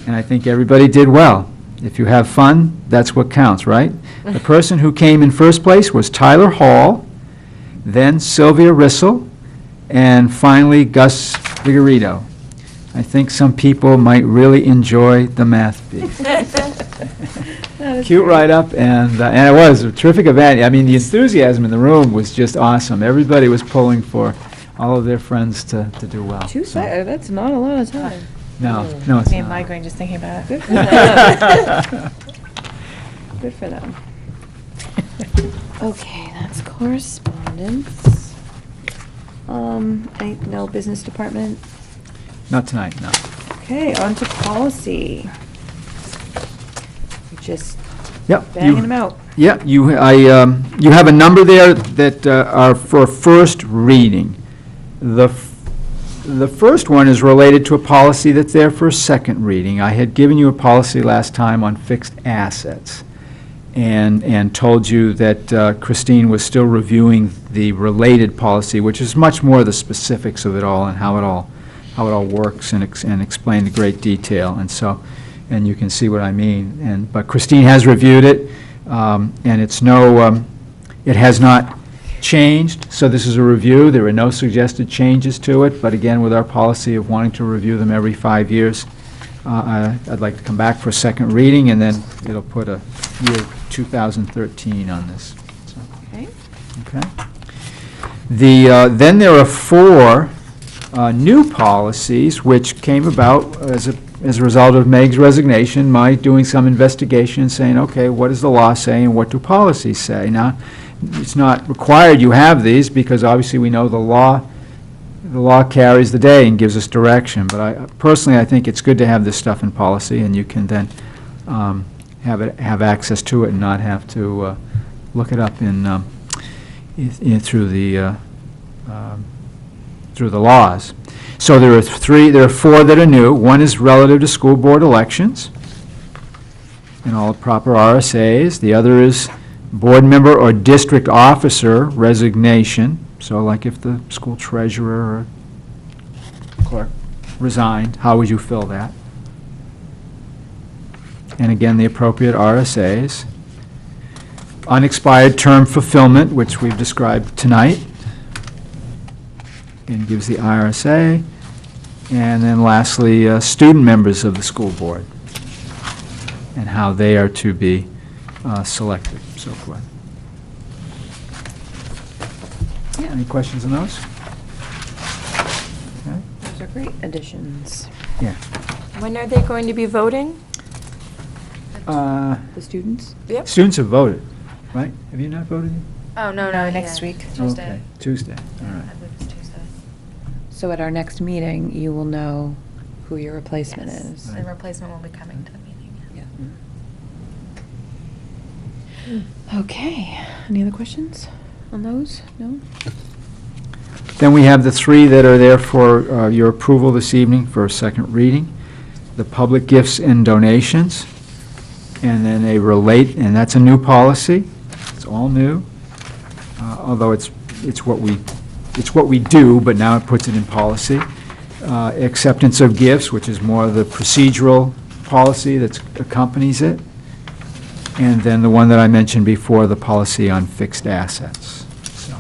And I think everybody did well. If you have fun, that's what counts, right? The person who came in first place was Tyler Hall, then Sylvia Rissel, and finally Gus Vigorito. I think some people might really enjoy the Math Bee. Cute write-up, and it was a terrific event. I mean, the enthusiasm in the room was just awesome. Everybody was pulling for all of their friends to do well. That's not a lot of time. No, it's Me and not. migraine just thinking about it. Good for them. Okay, that's correspondence. No business department. Not tonight, no. Okay, on to policy. We're just Yep. banging them out. Yeah, you have a number there that are for first reading. The first one is related to a policy that's there for a second reading. I had given you a policy last time on fixed assets and told you that Christine was still reviewing the related policy, which is much more the specifics of it all and how it all works and explained in great detail. And you can see what I mean. But Christine has reviewed it, and it has not changed. So this is a review. There are no suggested changes to it. But again, with our policy of wanting to review them every 5 years, I'd like to come back for a second reading, and then it'll put a year 2013 on this. So, Okay. okay. Then there are 4 new policies which came about as a result of Meg's resignation, my doing some investigation and saying, okay, what does the law say and what do policies say? Now, it's not required you have these because obviously we know the law carries the day and gives us direction. But personally, I think it's good to have this stuff in policy, and you can then have access to it and not have to look it up through the laws. So there are 4 that are new. One is relative to school board elections and all proper RSAs. The other is board member or district officer resignation. So like if the school treasurer or clerk resigned, how would you fill that? And again, the appropriate RSAs. Unexpired term fulfillment, which we've described tonight. And gives the IRSA. And then lastly, student members of the school board and how they are to be selected, so forth. Yeah. Any questions on those? Okay. Those are great additions. Yeah. When are they going to be voting? The students? Yep. Students have voted, right? Have you not voted? Oh, no, No, next week. Okay, Tuesday, all right. So at our next meeting, you will know who your replacement is. The replacement will be coming to the meeting. Okay, Any other questions on those? No? Then we have the three that are there for your approval this evening for a second reading. The public gifts and donations, and then a relate, and that's a new policy. It's all new, although it's what we do, but now it puts it in policy. Acceptance of gifts, which is more of the procedural policy that accompanies it. And then the one that I mentioned before, the policy on fixed assets. So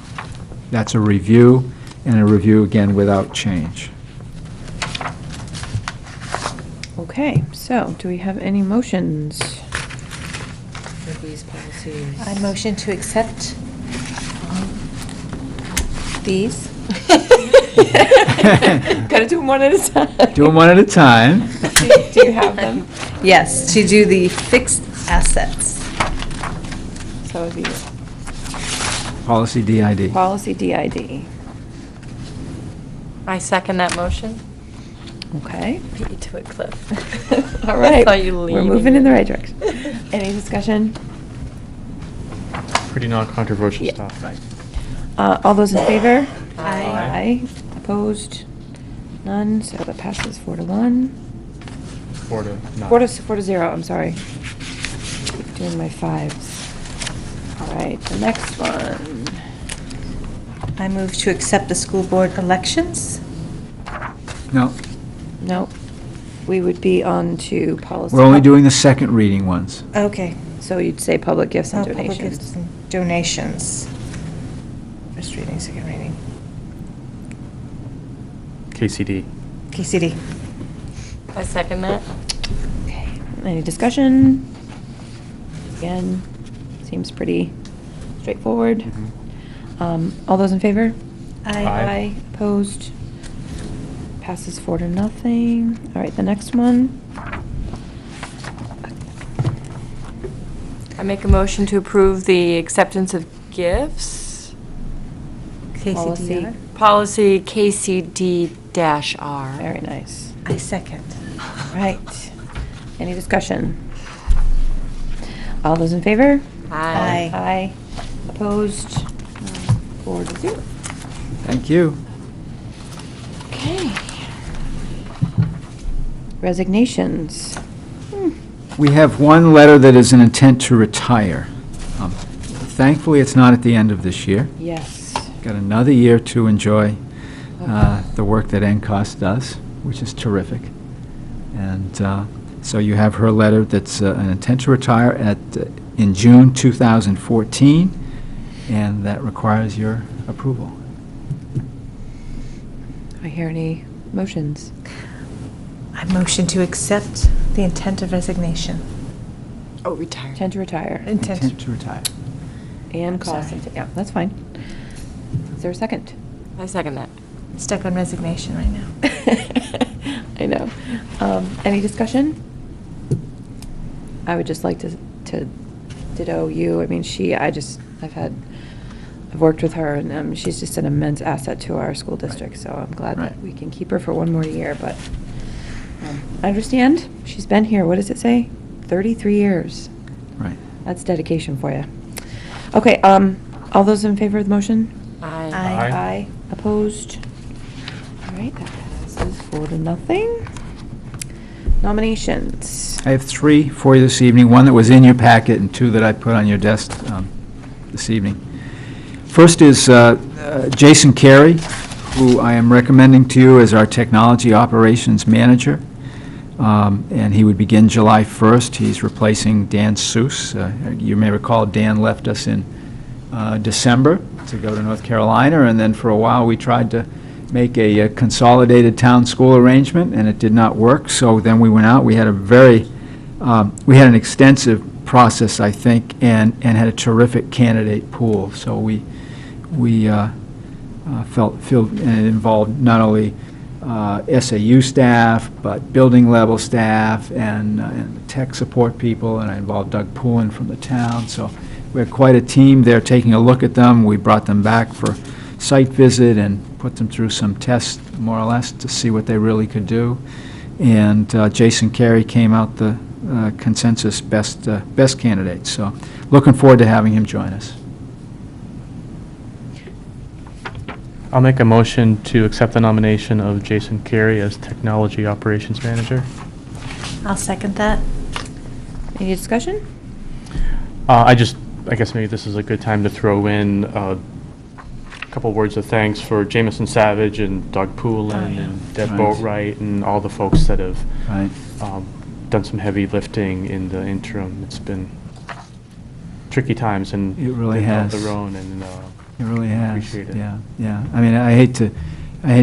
that's a review, and a review again without change. Okay, so do we have any motions for these policies? I motion to accept these. Gotta do them one at a time. Do them one at a time. Do you have them? Yes, to do the fixed assets. So it would be Policy DID. policy DID. I second that motion. Okay. Beat you to it, Cliff. All right. Saw you We're leaning. moving in the right direction. Any discussion? Pretty non-controversial Yeah. stuff. All those in favor? Aye. Aye. Opposed? None, so that passes 4-1. 4-9. 4-0, I'm sorry. Keep doing my fives. All right, the next one. I move to accept the school board elections. No, Nope. We would be on to policy. we're only doing the second reading ones. Okay. So you'd say public gifts and Oh, public donations. gifts and donations. First reading, second reading. KCD. KCD. I second that. Okay, any discussion? Again, seems pretty straightforward. All those in favor? Aye. Opposed? Passes 4-0. All right, the next one. I make a motion to approve the acceptance of gifts. Policy. Policy KCD-R. Very nice. I second. All right. Any discussion? All those in favor? Aye. Aye. Opposed? 4-0. Thank you. Okay. Resignations. We have one letter that is an intent to retire. Thankfully, it's not at the end of this year. Yes. Got another year to enjoy the work that NCOS does, which is terrific. And so you have her letter that's an intent to retire in June 2014, and that requires your approval. Do I hear any motions? I motion to accept the intent of resignation. Oh, retire. Intent to retire. Intent to retire. And cost. sorry. Yeah, that's fine. Is there a second? I second that. Stuck on resignation right now. I know. Any discussion? I would just like to ditto you. I mean, I've worked with her, and she's just an immense asset to our school district, so I'm glad that Right. we can keep her for one more year, but I understand. She's been here, what does it say? 33 years. Right. That's dedication for you. Okay, all those in favor of the motion? Aye. Aye. Aye. Opposed? All right, that passes 4-0. Nominations. I have three for you this evening, one that was in your packet and two that I put on your desk this evening. First is Jason Carey, who I am recommending to you as our Technology Operations Manager. And he would begin July 1st. He's replacing Dan Seuss. You may recall Dan left us in December to go to North Carolina, and then for a while we tried to make a consolidated town school arrangement, and it did not work. So then we went out. We had we had an extensive process, I think, and had a terrific candidate pool. So we felt and it involved not only SAU staff, but building level staff and tech support people, and I involved Doug Poulin from the town. So we had quite a team there taking a look at them. We brought them back for site visit and put them through some tests, more or less, to see what they really could do. And Jason Carey came out the consensus best candidate. So looking forward to having him join us. I'll make a motion to accept the nomination of Jason Carey as Technology Operations Manager. I'll second that. Any discussion? I guess maybe this is a good time to throw in a couple words of thanks for Jamison Savage and Doug Poulin and Deb Right. Boatwright and all the folks that have Right. done some heavy lifting in the interim. It's been tricky times, and It really they've held has. their own, and It really has. appreciate it. Yeah, yeah. I mean, I hate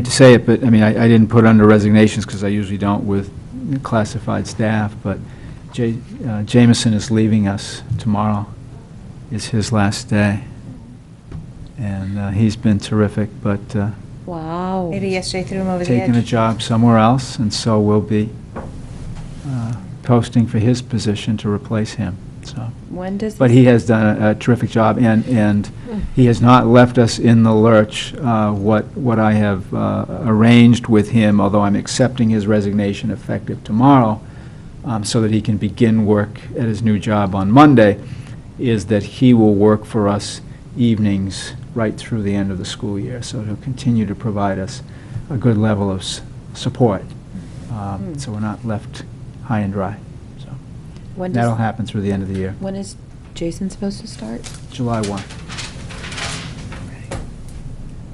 to say it, but, I mean, I didn't put under resignations because I usually don't with classified staff, but Jameson is leaving us tomorrow. Is his last day. And he's been terrific, but Wow. Maybe yesterday threw him over the taking a edge. job somewhere else, and so we'll be posting for his position to replace him, so. When does But this- he has done a terrific job, and he has not left us in the lurch. What I have arranged with him, although I'm accepting his resignation effective tomorrow, so that he can begin work at his new job on Monday, is that he will work for us evenings right through the end of the school year. So he'll continue to provide us a good level of support, so we're not left high and dry. So When that'll does, happen through the end of the year. when is Jason supposed to start? July 1.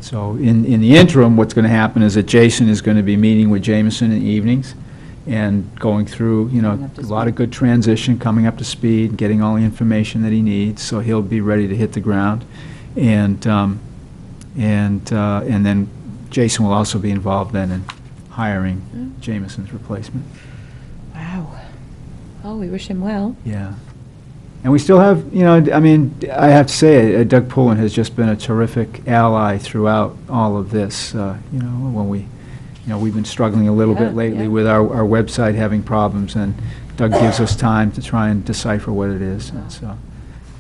So in the interim, what's going to happen is that Jason is going to be meeting with Jameson in the evenings and going through, you know, Coming up to a lot of speed. good transition, coming up to speed, getting all the information that he needs, so he'll be ready to hit the ground. And then Jason will also be involved then in hiring Jameson's replacement. Wow. Oh, we wish him well. Yeah. And we still have, you know, I mean, I have to say, Doug Poulin has just been a terrific ally throughout all of this. You know, when we've been struggling a little Yeah, bit lately yeah. with our website having problems, and Doug gives us time to try and decipher what it is. And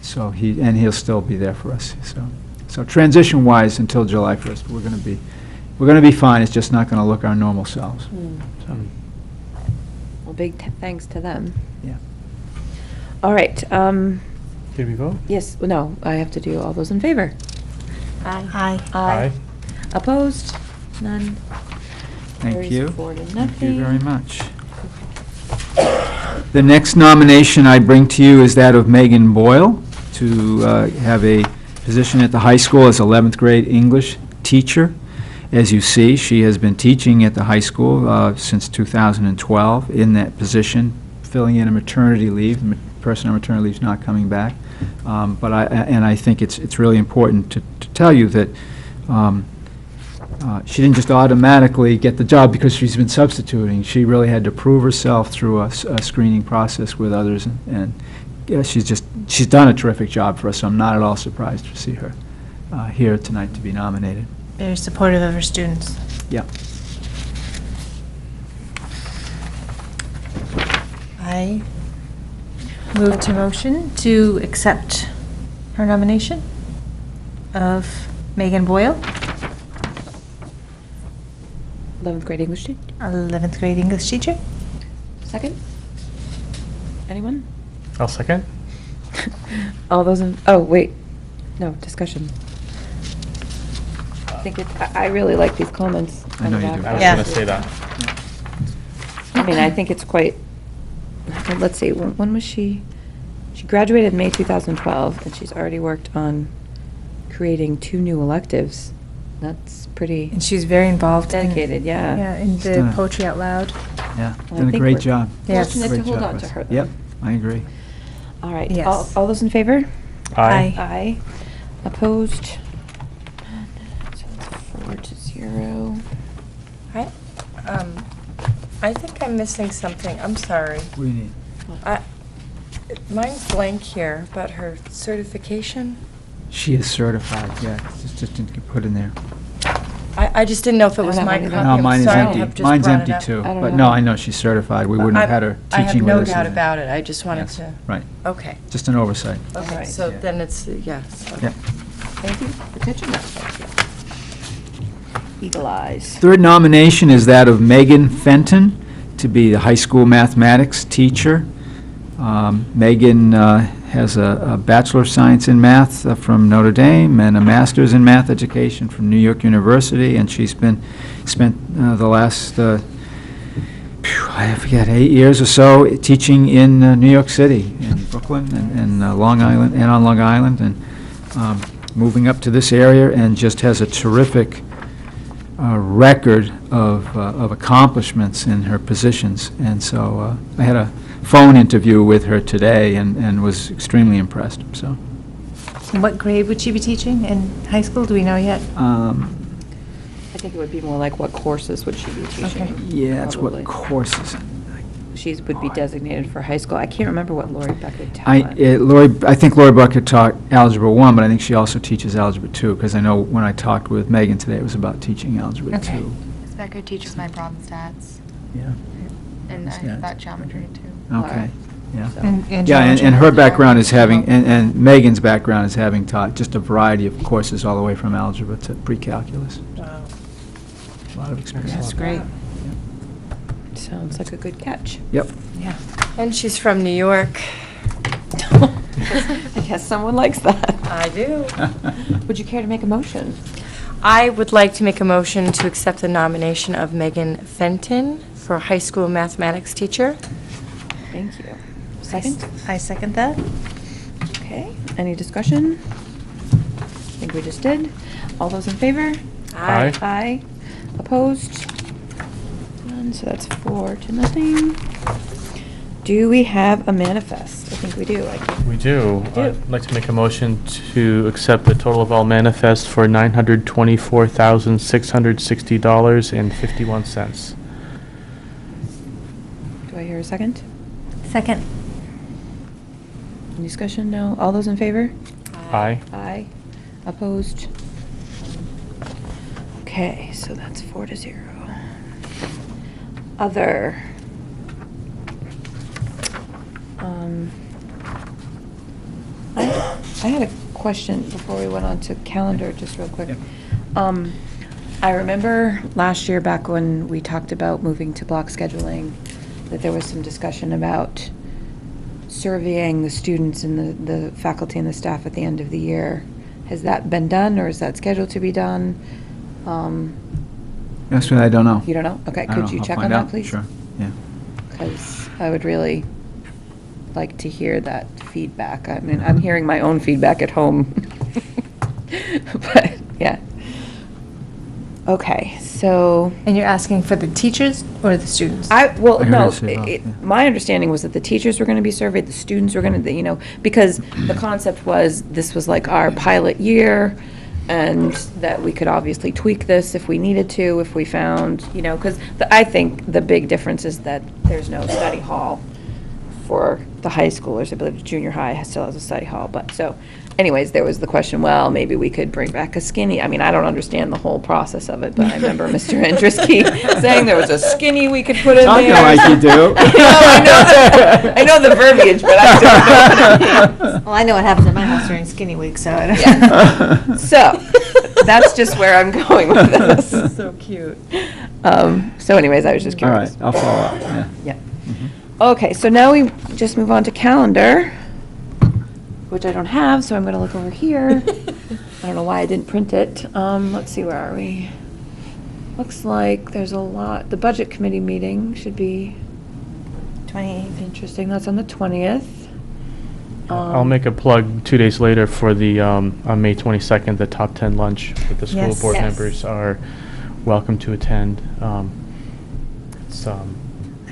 so he'll still be there for us. So transition-wise, until July 1st, we're going to be fine. It's just not going to look our normal selves. So, Well, big thanks to them. yeah. All right. Did we vote? Yes, no, I have to do all those in favor. Aye. Aye. Opposed? None. Thank Carries you. 4 to Thank you nothing. very much. The next nomination I bring to you is that of Megan Boyle to have a position at the high school as 11th grade English teacher. As you see, she has been teaching at the high school since 2012 in that position, filling in a maternity leave. The person on maternity leave is not coming back. But I think it's really important to tell you that she didn't just automatically get the job because she's been substituting. She really had to prove herself through a screening process with others, and yeah, she's done a terrific job for us, so I'm not at all surprised to see her here tonight to be nominated. Very supportive of her students. Yeah. I move to motion to accept her nomination of Megan Boyle, 11th grade English teacher. 11th grade English teacher. Second? Anyone? I'll second. All those in, oh, wait, no, discussion. I think I really like these comments. I know you do. I was Yeah. going to say that. I mean, I think it's quite, let's see, when was she? She graduated in May 2012, and she's already worked on creating 2 new electives. That's pretty And she's very involved. in- dedicated, yeah. Yeah, in She's the done it. Poetry Out Loud. Yeah, Well, I done a think great we're job. Yes. Fortunate to Great hold job on with to us. her, though. Yep, I agree. All right. Yes. All those in favor? Aye. Aye. Opposed? None. So it's 4-0. I think I'm missing something. I'm sorry. What do you need? Mine's blank here, but her certification? She is certified, yeah, just didn't get put in there. I just didn't know if it was I don't my have copy. it. No, I'm mine is sorry to empty. have just Mine's brought it empty up. too. I don't But know. no, I know she's certified. We wouldn't have had her I have teaching with no us. doubt in it. about it. I just wanted Yes, to, Right, okay. just an oversight. Okay, right. so Yeah. then it's, yes. Yeah. Thank you for catching that. Eagle eyes. Third nomination is that of Megan Fenton to be the high school mathematics teacher. Megan has a Bachelor of Science in Math from Notre Dame and a Master's in Math Education from New York University, and she's spent the last, I forget, 8 years or so teaching in New York City, in Brooklyn, and Long Island, and on Long Island, and moving up to this area, and just has a terrific record of accomplishments in her positions. And so I had a phone interview with her today and was extremely impressed, so. And what grade would she be teaching in high school? Do we know yet? I think it would be more like what courses would she be teaching? Okay. Yeah, it's probably. what courses. She would be designated for high school. I can't remember what Lori Becker taught. I think Lori Bucker taught Algebra 1, but I think she also teaches Algebra 2, because I know when I talked with Megan today, it was about teaching Algebra 2. Ms. Becker teaches my problem stats, Yeah, and Stats. thought geometry too. okay, yeah. So- Yeah, and her background is having, and Megan's background is having taught just a variety of courses all the way from algebra to pre-calculus. Wow. A lot of experience. That's great. Sounds like a good catch. Yep. Yeah. And she's from New York. I guess someone likes that. I do. Would you care to make a motion? I would like to make a motion to accept the nomination of Megan Fenton for high school mathematics teacher. Thank you. Second? I second that. Okay, any discussion? I think we just did. All those in favor? Aye. Aye. Opposed? None, so that's 4-0. Do we have a manifest? I think we do. We do. do. I'd like to make a motion to accept the total of all manifests for $924,660.51. Do I hear a second? Second. Any discussion? No? All those in favor? Aye. Aye. Opposed? Okay, so that's 4-0. Other. I had a question before we went on to calendar, just real quick. I remember last year, back when we talked about moving to block scheduling, that there was some discussion about surveying the students and the faculty and the staff at the end of the year. Has that been done, or is that scheduled to be done? That's what I don't know. You don't know? Okay, I don't could know. you I'll check on find that, out. please? Sure, yeah. Because I would really like to hear that feedback. I mean, I'm hearing my own feedback at home. But, yeah. Okay, so. And you're asking for the teachers or the students? Well, I heard no, it say both, yeah. my understanding was that the teachers were going to be surveyed, the students were going to, because the concept was, this was like our pilot year, and that we could obviously tweak this if we needed to, if we found, because I think the big difference is that there's no study hall for the high schoolers. I believe junior high still has a study hall, but so, anyways, there was the question, well, maybe we could bring back a skinny. I mean, I don't understand the whole process of it, but I remember Mr. Andruski saying there was a skinny we could put in Talking there. like you do. I know the verbiage, but I don't know what it means. Well, I know what happens at my house during skinny week, so I don't. Yeah. So, that's just where I'm going with this. So cute. So anyways, I was just All right, curious. I'll follow up, yeah. Yeah. Okay, so now we just move on to calendar, which I don't have, so I'm going to look over here. I don't know why I didn't print it. Let's see, where are we? Looks like there's a lot. The budget committee meeting should be 28th. interesting. That's on the 20th. I'll make a plug 2 days later for the, on May 22nd, the top 10 lunch that the school Yes. board Yes. members are welcome to attend. It's, I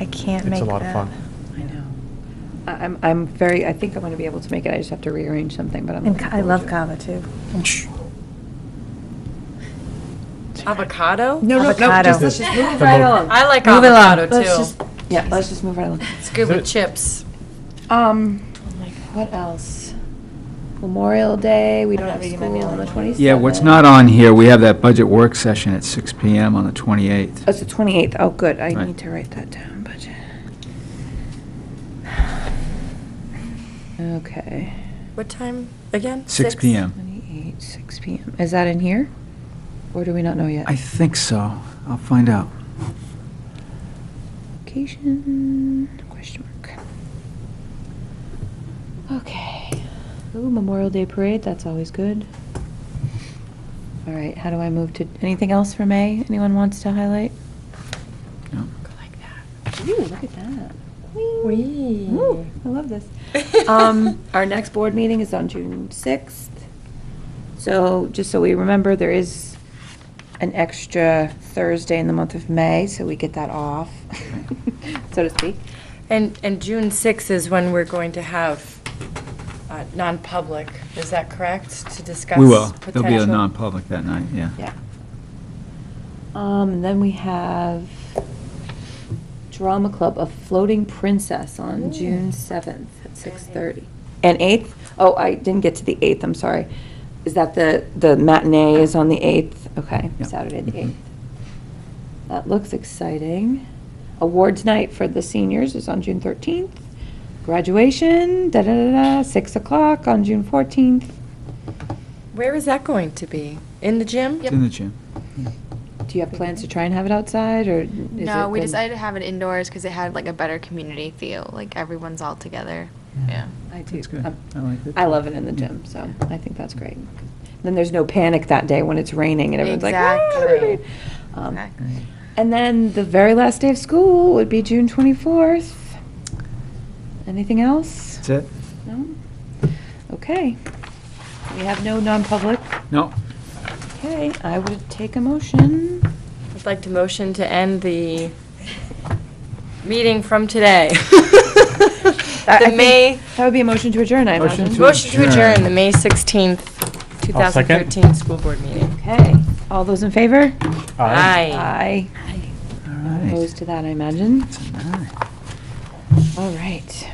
can't make it's that. a lot of fun. I know. I think I'm going to be able to make it. I just have to rearrange something, but I'm And looking I love forward to it. kava, too. Avocado? No, Avocado. let's just move right along. I like Move along. avocado Let's too. just, yeah, let's just move right along. It's good with chips. What else? Memorial Day, we don't have reading my school mail on the anymore. 27th. Yeah, what's not on here, we have that budget work session at 6 PM on the 28th. Oh, it's the 28th. Oh, good. I Right. need to write that down, budget. Okay. What time again? 6 PM. 28, 6 PM. Is that in here? Or do we not know yet? I think so. I'll find out. Location, question mark. Okay. Cool, Memorial Day Parade, that's always good. All right, how do I move to, anything else for May anyone wants to highlight? No. Ooh, look at that. Wee. Ooh, I love this. Our next board meeting is on June 6th. So, just so we remember, there is an extra Thursday in the month of May, so we get that off, so to speak. And June 6th is when we're going to have non-public, is that correct? To discuss We will. There'll be a potential- non-public that night, yeah. Yeah. Then we have Drama Club, A Floating Princess on June 7th at 6:30. And 8th? Oh, I didn't get to the 8th, I'm sorry. Is that the matinee is on the 8th? Okay, Yep. Saturday the 8th. That looks exciting. Awards night for the seniors is on June 13th. Graduation, 6 o'clock on June 14th. Where is that going to be? In the gym? It's in the gym. Do you have plans to try and have it outside, or is No, it we been- decided to have it indoors because it had like a better community feel, like everyone's all together. Yeah. I do. That's good. I'm- I like it. I love it in the gym, so I think that's great. Then there's no panic that day when it's raining and everyone's like, "Ah, Exactly. rain." Um, Exactly. And then the very last day of school would be June 24th. Anything else? That's it? No? Okay. We have no non-public. No? Okay, I would take a motion. I'd like to motion to end the meeting from today. I The think May, That would be a motion to adjourn, I Motion imagine. to motion to adjourn. adjourn the May 16th, I'll second. 2013 school board meeting. Okay, all those in favor? Aye. Aye. All right. Opposed to that, I imagine. It's a nine. All right.